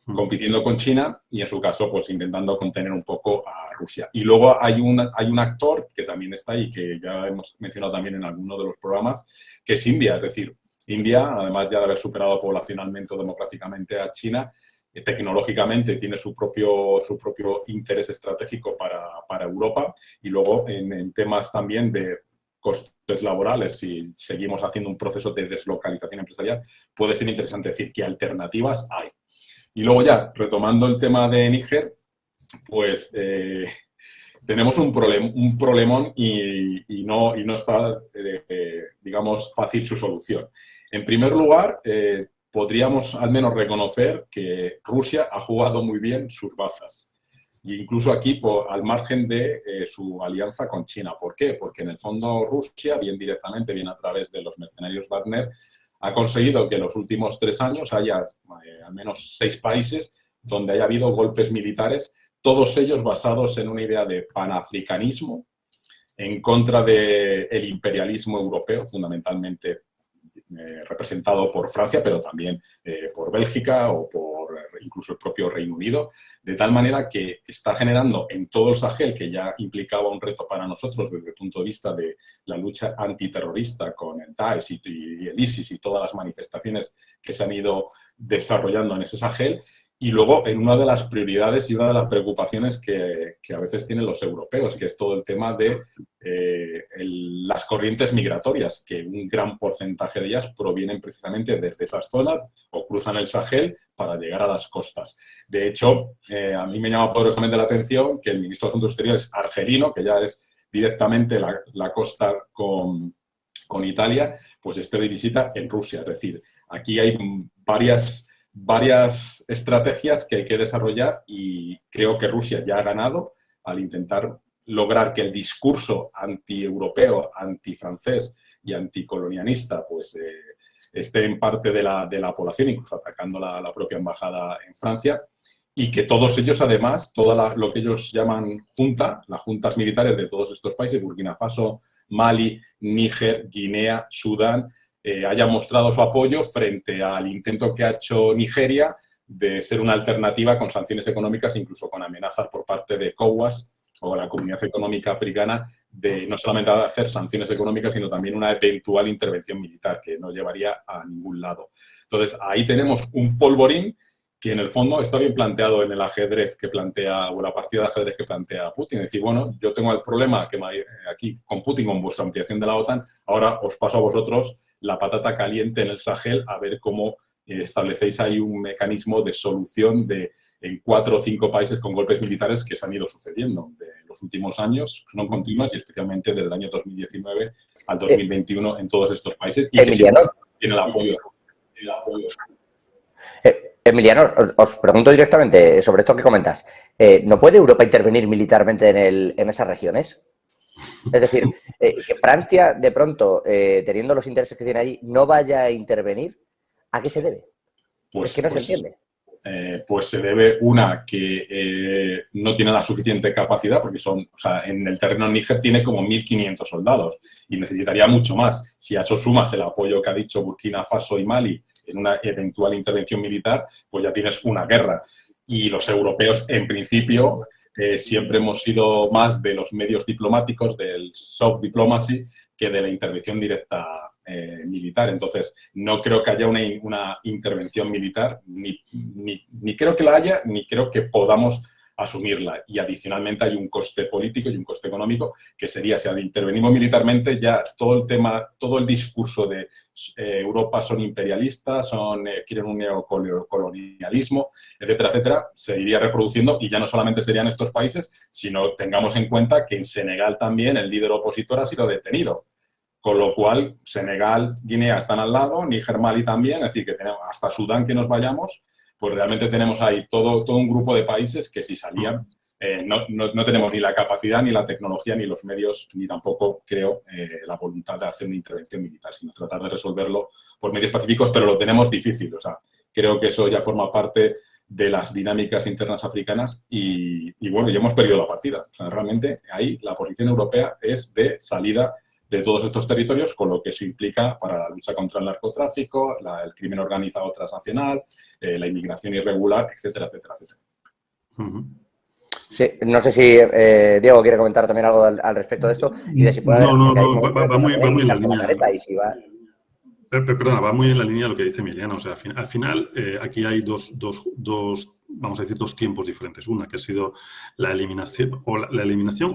compitiendo con China y, en su caso, pues intentando contener un poco a Rusia. Y luego hay un actor que también está ahí, que ya hemos mencionado también en alguno de los programas, que es India. Es decir, India, además ya de haber superado poblacionalmente o demográficamente a China, tecnológicamente tiene su propio interés estratégico para Europa, y luego en temas también de costes laborales, si seguimos haciendo un proceso de deslocalización empresarial, puede ser interesante decir qué alternativas hay. Y luego ya, retomando el tema de Níger, pues tenemos un problemón y no está, digamos, fácil su solución. En primer lugar, podríamos al menos reconocer que Rusia ha jugado muy bien sus bazas. E incluso aquí, al margen de su alianza con China. ¿Por qué? Porque en el fondo Rusia, bien directamente, bien a través de los mercenarios Wagner, ha conseguido que en los últimos 3 años haya al menos 6 países donde haya habido golpes militares, todos ellos basados en una idea de panafricanismo, en contra del imperialismo europeo, fundamentalmente representado por Francia, pero también por Bélgica o por incluso el propio Reino Unido, de tal manera que está generando en todo el Sahel, que ya implicaba un reto para nosotros desde el punto de vista de la lucha antiterrorista con el Daesh y el ISIS y todas las manifestaciones que se han ido desarrollando en ese Sahel, y luego en una de las prioridades y una de las preocupaciones que a veces tienen los europeos, que es todo el tema de las corrientes migratorias, que un gran porcentaje de ellas provienen precisamente desde esas zonas o cruzan el Sahel para llegar a las costas. De hecho, a mí me llama poderosamente la atención que el ministro de Asuntos Exteriores argelino, que ya es directamente la costa con Italia, pues esté de visita en Rusia. Es decir, aquí hay varias estrategias que hay que desarrollar y creo que Rusia ya ha ganado al intentar lograr que el discurso anti-europeo, anti-francés y anticolonialista pues, esté en parte de la población, incluso atacando la propia embajada en Francia, y que todos ellos, además, lo que ellos llaman junta, las juntas militares de todos estos países, Burkina Faso, Mali, Níger, Guinea, Sudán, haya mostrado su apoyo frente al intento que ha hecho Nigeria de ser una alternativa con sanciones económicas, incluso con amenazas por parte de ECOWAS o la Comunidad Económica Africana de no solamente hacer sanciones económicas, sino también una eventual intervención militar que no llevaría a ningún lado. Entonces, ahí tenemos un polvorín que en el fondo está bien planteado en el ajedrez que plantea, o la partida de ajedrez que plantea Putin. Es decir, bueno, yo tengo el problema que aquí con Putin, con vuestra ampliación de la OTAN, ahora os paso a vosotros la patata caliente en el Sahel a ver cómo establecéis ahí un mecanismo de solución en 4 o 5 países con golpes militares que se han ido sucediendo de los últimos años, son continuas y especialmente desde el año 2019 al 2021 en todos estos países. Y Emiliano, que tiene el apoyo. Emiliano, os pregunto directamente sobre esto que comentas. ¿No puede Europa intervenir militarmente en esas regiones? Es decir, que Francia, de pronto, teniendo los intereses que tiene allí, no vaya a intervenir, ¿a qué se debe? Es que no se entiende. Pues se debe, que no tiene la suficiente capacidad, porque en el terreno Níger tiene como 1.500 soldados y necesitaría mucho más. Si a eso sumas el apoyo que ha dicho Burkina Faso y Mali en una eventual intervención militar, pues ya tienes una guerra. Y los europeos, en principio, siempre hemos sido más de los medios diplomáticos, del soft diplomacy, que de la intervención directa militar. Entonces, no creo que haya una intervención militar, ni creo que la haya, ni creo que podamos asumirla. Y adicionalmente hay un coste político y un coste económico que sería, si intervenimos militarmente, ya todo el discurso de Europa son imperialistas, quieren un neocolonialismo, etcétera, etcétera, se iría reproduciendo y ya no solamente serían estos países, sino tengamos en cuenta que en Senegal también el líder opositor ha sido detenido. Con lo cual, Senegal, Guinea están al lado, Níger, Mali también, es decir, que tenemos hasta Sudán que nos vayamos, pues realmente tenemos ahí todo un grupo de países que si salían, no tenemos ni la capacidad, ni la tecnología, ni los medios, ni tampoco, creo, la voluntad de hacer una intervención militar, sino tratar de resolverlo por medios pacíficos, pero lo tenemos difícil. O sea, creo que eso ya forma parte de las dinámicas internas africanas y bueno, ya hemos perdido la partida. O sea, realmente ahí la posición europea es de salida de todos estos territorios, con lo que eso implica para la lucha contra el narcotráfico, el crimen organizado transnacional, la inmigración irregular, etcétera, etcétera, etcétera. Sí, no sé si Diego quiere comentar también algo al respecto de esto y de si puede va muy en la línea. Perdona, va muy en la línea de lo que dice Emiliano. O sea, al final aquí hay vamos a decir, dos tiempos diferentes. Una que ha sido la eliminación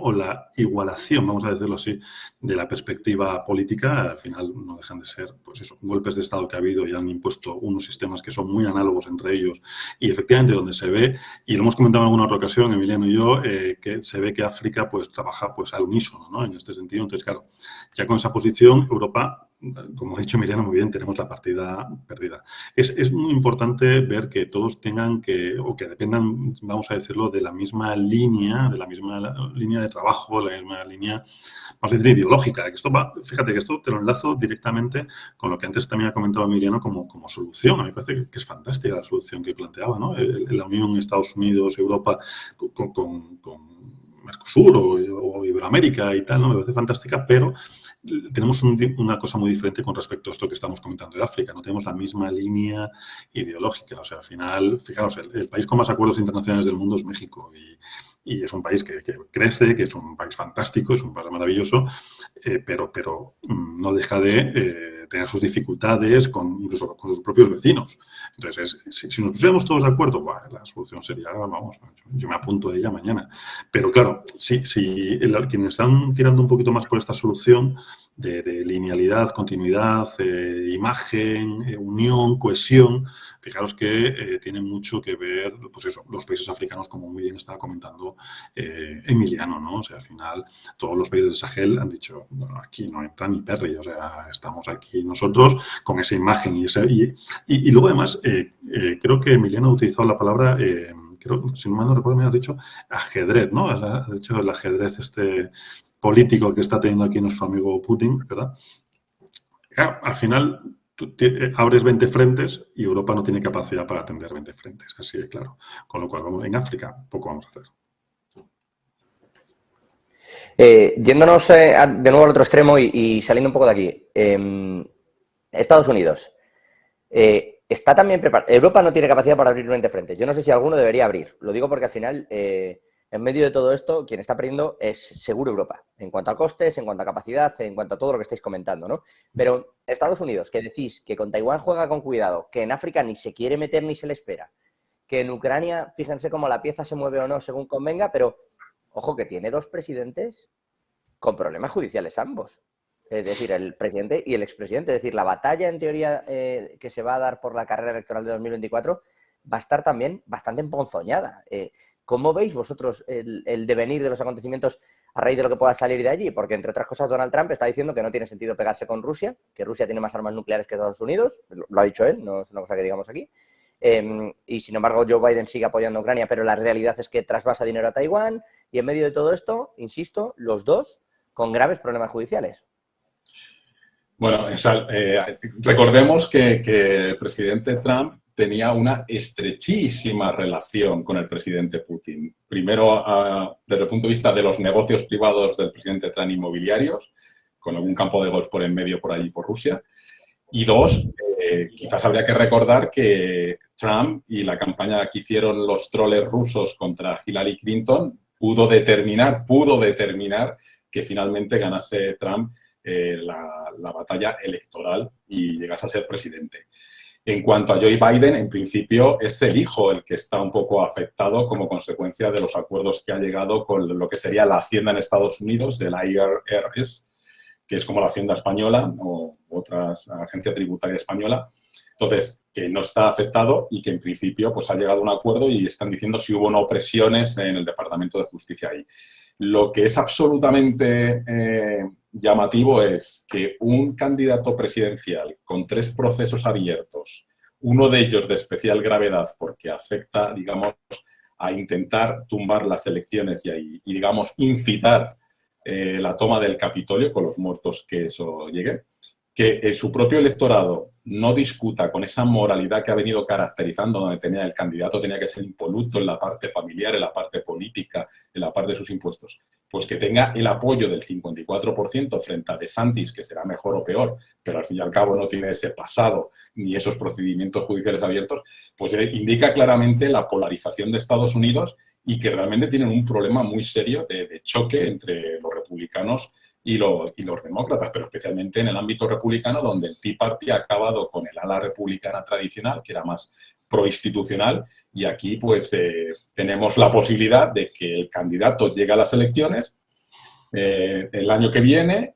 o la igualación, vamos a decirlo así, de la perspectiva política. Al final no dejan de ser, pues eso, golpes de Estado que ha habido y han impuesto unos sistemas que son muy análogos entre ellos. Y efectivamente donde se ve, y lo hemos comentado en alguna otra ocasión, Emiliano y yo, que se ve que África pues trabaja pues al unísono, ¿no? En este sentido. Entonces, claro, ya con esa posición, Europa, como ha dicho Emiliano muy bien, tenemos la partida perdida. Es muy importante ver que todos tengan o que dependan, vamos a decirlo, de la misma línea de trabajo, de la misma línea, vamos a decir, ideológica. Que fíjate que esto te lo enlazo directamente con lo que antes también ha comentado Emiliano como solución. A mí me parece que es fantástica la solución que planteaba, ¿no? La unión Estados Unidos, Europa, con Mercosur o Iberoamérica y tal, ¿no? Me parece fantástica, pero tenemos una cosa muy diferente con respecto a esto que estamos comentando de África. No tenemos la misma línea ideológica. O sea, al final, fijaos, el país con más acuerdos internacionales del mundo es México y es un país que crece, que es un país fantástico, es un país maravilloso, pero no deja de tener sus dificultades incluso con sus propios vecinos. Entonces, si nos pusiéramos todos de acuerdo, la solución sería, vamos, yo me apunto a ella mañana. Pero claro, quienes están tirando un poquito más por esta solución de linealidad, continuidad, imagen, unión, cohesión, fijaros que tiene mucho que ver, pues eso, los países africanos, como muy bien estaba comentando Emiliano, ¿no? O sea, al final, todos los países de Sahel han dicho, bueno, aquí no entra ni Perry, o sea, estamos aquí nosotros con esa imagen y luego además, creo que Emiliano ha utilizado la palabra, si no mal no recuerdo, me has dicho ajedrez, ¿no? Has dicho el ajedrez político que está teniendo aquí nuestro amigo Putin, ¿verdad? Claro, al final tú abres 20 frentes y Europa no tiene capacidad para atender 20 frentes, así de claro. Con lo cual, en África poco vamos a hacer. Yéndonos de nuevo al otro extremo y saliendo un poco de aquí. Estados Unidos. Está también preparado. Europa no tiene capacidad para abrir 20 frentes. Yo no sé si alguno debería abrir. Lo digo porque al final, en medio de todo esto, quien está perdiendo es seguro Europa. En cuanto a costes, en cuanto a capacidad, en cuanto a todo lo que estáis comentando, ¿no? Pero Estados Unidos, que decís que con Taiwán juega con cuidado, que en África ni se quiere meter ni se le espera, que en Ucrania, fíjense cómo la pieza se mueve o no según convenga, pero ojo que tiene dos presidentes con problemas judiciales ambos. Es decir, el presidente y el expresidente. Es decir, la batalla, en teoría, que se va a dar por la carrera electoral de 2024 va a estar también bastante emponzoñada. ¿Cómo veis vosotros el devenir de los acontecimientos a raíz de lo que pueda salir de allí? Porque, entre otras cosas, Donald Trump está diciendo que no tiene sentido pegarse con Rusia, que Rusia tiene más armas nucleares que Estados Unidos. Lo ha dicho él, no es una cosa que digamos aquí. Y, sin embargo, Joe Biden sigue apoyando a Ucrania, pero la realidad es que trasvasa dinero a Taiwán. Y en medio de todo esto, insisto, los dos con graves problemas judiciales. Bueno, recordemos que el presidente Trump tenía una estrechísima relación con el presidente Putin. Primero, desde el punto de vista de los negocios privados del presidente Trump inmobiliarios, con algún campo de golf por en medio por allí, por Rusia. Y dos, quizás habría que recordar que Trump y la campaña que hicieron los troles rusos contra Hillary Clinton pudo determinar que finalmente ganase Trump la batalla electoral y llegase a ser presidente. En cuanto a Joe Biden, en principio es el hijo el que está un poco afectado como consecuencia de los acuerdos que ha llegado con lo que sería la Hacienda en Estados Unidos, del IRS, que es como la Hacienda española o otras agencia tributaria española. Entonces, que no está afectado y que en principio pues ha llegado a un acuerdo y están diciendo si hubo no presiones en el Departamento de Justicia ahí. Lo que es absolutamente llamativo es que un candidato presidencial con 3 procesos abiertos, uno de ellos de especial gravedad porque afecta, digamos, a intentar tumbar las elecciones y digamos, incitar la toma del Capitolio con los muertos que eso llegue, que su propio electorado no discuta con esa moralidad que ha venido caracterizando, donde el candidato tenía que ser impoluto en la parte familiar, en la parte política, en la parte de sus impuestos, pues que tenga el apoyo del 54% frente a DeSantis, que será mejor o peor, pero al fin y al cabo no tiene ese pasado ni esos procedimientos judiciales abiertos, pues indica claramente la polarización de Estados Unidos y que realmente tienen un problema muy serio de choque entre los republicanos y los demócratas, pero especialmente en el ámbito republicano, donde el Tea Party ha acabado con el ala republicana tradicional, que era más proinstitucional, y aquí pues tenemos la posibilidad de que el candidato llegue a las elecciones el año que viene,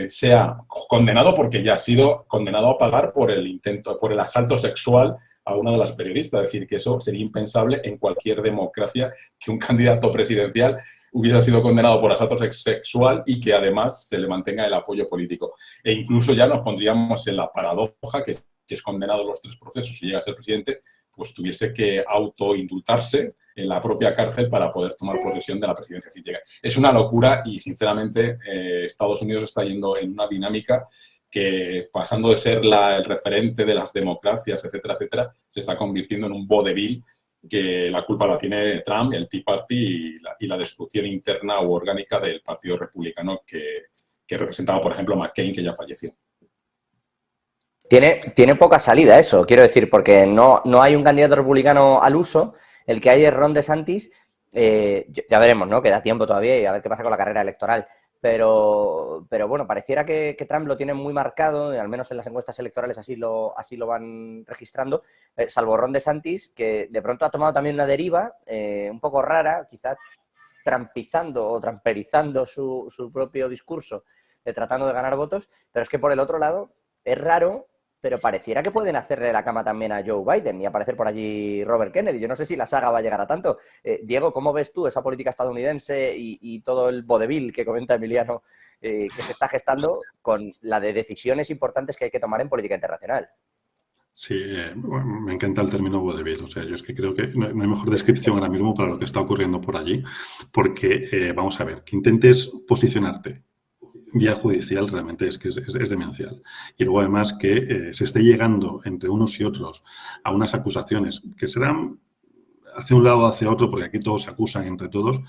sea condenado porque ya ha sido condenado a pagar por el asalto sexual a una de las periodistas. Es decir, que eso sería impensable en cualquier democracia, que un candidato presidencial hubiera sido condenado por asalto sexual y que además se le mantenga el apoyo político. E incluso ya nos pondríamos en la paradoja que si es condenado en los 3 procesos y llega a ser presidente, pues tuviese que autoindultarse en la propia cárcel para poder tomar posesión de la presidencia. Es una locura y, sinceramente, Estados Unidos está yendo en una dinámica que, pasando de ser el referente de las democracias, etcétera, etcétera, se está convirtiendo en un vodevil que la culpa la tiene Trump, el Tea Party y la destrucción interna u orgánica del Partido Republicano que representaba, por ejemplo, McCain, que ya falleció. Tiene poca salida eso, quiero decir, porque no hay un candidato republicano al uso. El que hay es Ron DeSantis. Ya veremos, ¿no? Que da tiempo todavía y a ver qué pasa con la carrera electoral. Pero bueno, pareciera que Trump lo tiene muy marcado, al menos en las encuestas electorales así lo van registrando, salvo Ron DeSantis, que de pronto ha tomado también una deriva un poco rara, quizás trampizando o tramperizando su propio discurso, tratando de ganar votos, pero es que por el otro lado es raro, pero pareciera que pueden hacerle la cama también a Joe Biden y aparecer por allí Robert Kennedy. Yo no sé si la saga va a llegar a tanto. Diego, ¿cómo ves tú esa política estadounidense y todo el vodevil que comenta Emiliano que se está gestando con la de decisiones importantes que hay que tomar en política internacional? Sí, bueno, me encanta el término vodevil. O sea, yo es que creo que no hay mejor descripción ahora mismo para lo que está ocurriendo por allí, porque, vamos a ver, que intentes posicionarte vía judicial realmente es demencial. Y luego, además, que se esté llegando entre unos y otros a unas acusaciones que serán hacia un lado o hacia otro, porque aquí todos se acusan entre todos.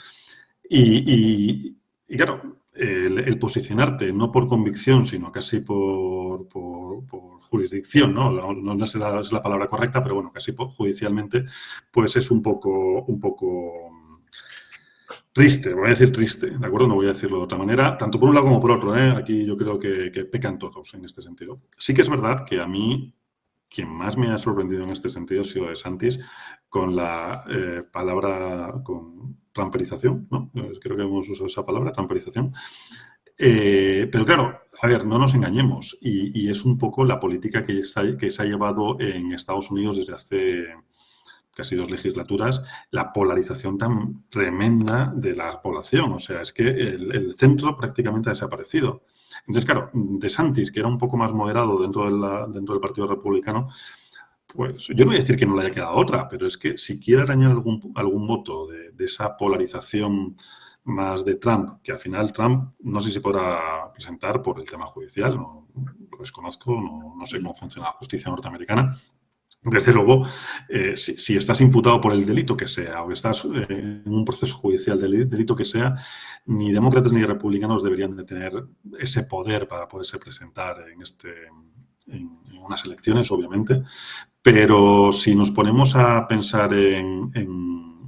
Y claro, el posicionarte no por convicción, sino casi por jurisdicción, ¿no? No es la palabra correcta, pero bueno, casi judicialmente, pues es un poco triste, voy a decir triste, ¿de acuerdo? No voy a decirlo de otra manera, tanto por un lado como por otro, ¿eh? Aquí yo creo que pecan todos en este sentido. Sí que es verdad que a mí, quien más me ha sorprendido en este sentido ha sido DeSantis con la palabra, con tramperización, ¿no? Creo que hemos usado esa palabra, tramperización. Pero claro, a ver, no nos engañemos, y es un poco la política que se ha llevado en Estados Unidos desde hace casi 2 legislaturas, la polarización tan tremenda de la población. O sea, es que el centro prácticamente ha desaparecido. Entonces, claro, DeSantis, que era un poco más moderado dentro del Partido Republicano, pues yo no voy a decir que no le haya quedado otra, pero es que si quiere arañar algún voto de esa polarización más de Trump, que al final Trump no sé si podrá presentar por el tema judicial, no lo desconozco, no sé cómo funciona la justicia norteamericana. Desde luego, si estás imputado por el delito que sea o estás en un proceso judicial del delito que sea, ni demócratas ni republicanos deberían de tener ese poder para poderse presentar en unas elecciones, obviamente. Pero si nos ponemos a pensar en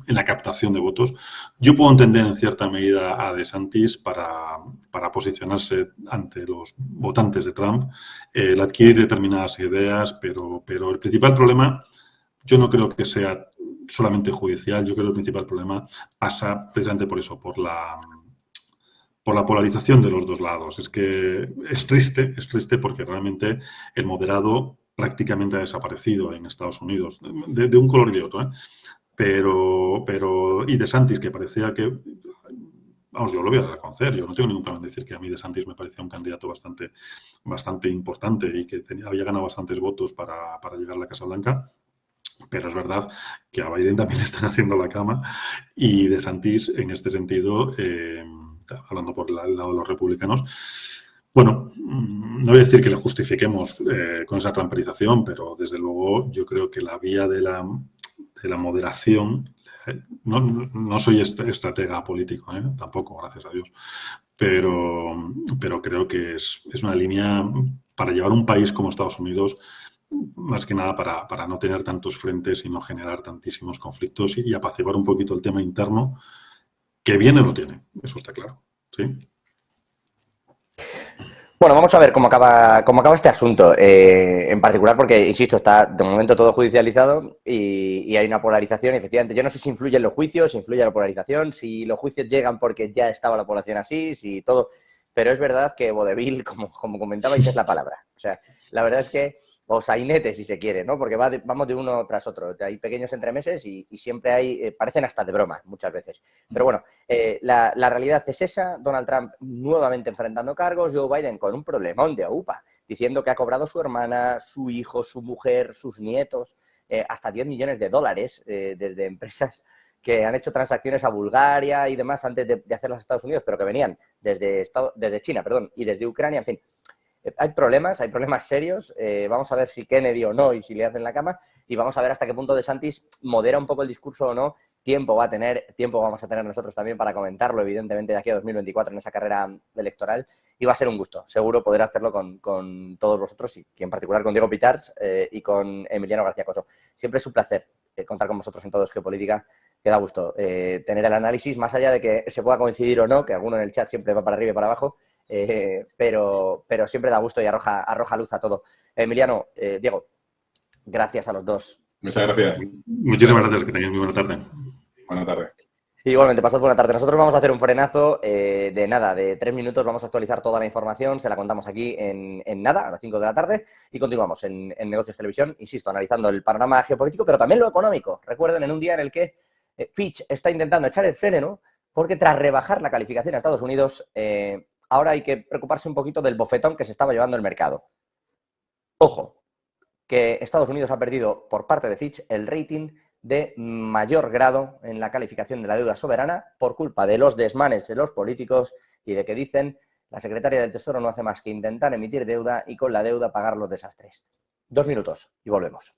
la captación de votos, yo puedo entender en cierta medida a DeSantis para posicionarse ante los votantes de Trump, el adquirir determinadas ideas, pero el principal problema yo no creo que sea solamente judicial. Yo creo que el principal problema pasa precisamente por eso, por la polarización de los dos lados. Es que es triste porque realmente el moderado prácticamente ha desaparecido en Estados Unidos, de un color y de otro, ¿eh? Pero y DeSantis, que parecía que, vamos, yo lo voy a reconocer, yo no tengo ningún problema en decir que a mí DeSantis me parecía un candidato bastante importante y que había ganado bastantes votos para llegar a la Casa Blanca. Pero es verdad que a Biden también le están haciendo la cama y DeSantis, en este sentido, hablando por el lado de los republicanos, bueno, no voy a decir que le justifiquemos con esa tramperización, pero desde luego yo creo que la vía de la moderación, no soy estratega político, tampoco, gracias a Dios, pero creo que es una línea para llevar un país como Estados Unidos, más que nada para no tener tantos frentes y no generar tantísimos conflictos y apaciguar un poquito el tema interno, que viene lo tiene, eso está claro, ¿sí? Bueno, vamos a ver cómo acaba este asunto, en particular porque, insisto, está de momento todo judicializado y hay una polarización. Y efectivamente, yo no sé si influyen los juicios, si influye la polarización, si los juicios llegan porque ya estaba la población así, si todo. Pero es verdad que vodevil, como comentabais, es la palabra. O sea, la verdad es que, o sainete, si se quiere, ¿no? Porque vamos de uno tras otro. Hay pequeños entremeses y siempre hay, parecen hasta de broma muchas veces. Pero bueno, la realidad es esa. Donald Trump nuevamente enfrentando cargos, Joe Biden con un problemón de AUPA, diciendo que ha cobrado su hermana, su hijo, su mujer, sus nietos, hasta 10 millones de dólares desde empresas que han hecho transacciones a Bulgaria y demás antes de hacerlas a Estados Unidos, pero que venían desde China, y desde Ucrania, en fin. Hay problemas serios. Vamos a ver si Kennedy o no y si le hacen la cama, y vamos a ver hasta qué punto DeSantis modera un poco el discurso o no. Tiempo vamos a tener nosotros también para comentarlo, evidentemente, de aquí a 2024 en esa carrera electoral, y va a ser un gusto, seguro, poder hacerlo con todos vosotros y en particular con Diego Pitars y con Emiliano García Coso. Siempre es un placer contar con vosotros en Todo es Geopolítica, que da gusto tener el análisis, más allá de que se pueda coincidir o no, que alguno en el chat siempre va para arriba y para abajo, pero siempre da gusto y arroja luz a todo. Emiliano, Diego, gracias a los dos. Muchas gracias. Muchísimas gracias, que tengáis muy buena tarde. Buenas tardes. Igualmente, pasad buena tarde. Nosotros vamos a hacer un frenazo de 3 minutos. Vamos a actualizar toda la información. Se la contamos aquí en nada, a las 5 de la tarde. Y continuamos en Negocios Televisión, insisto, analizando el panorama geopolítico, pero también lo económico. Recuerden, en un día en el que Fitch está intentando echar el freno, porque tras rebajar la calificación a Estados Unidos, ahora hay que preocuparse un poquito del bofetón que se estaba llevando el mercado. Ojo, que Estados Unidos ha perdido por parte de Fitch el rating de mayor grado en la calificación de la deuda soberana por culpa de los desmanes de los políticos y de que dicen la secretaria del Tesoro no hace más que intentar emitir deuda y con la deuda pagar los desastres. 2 minutos y volvemos.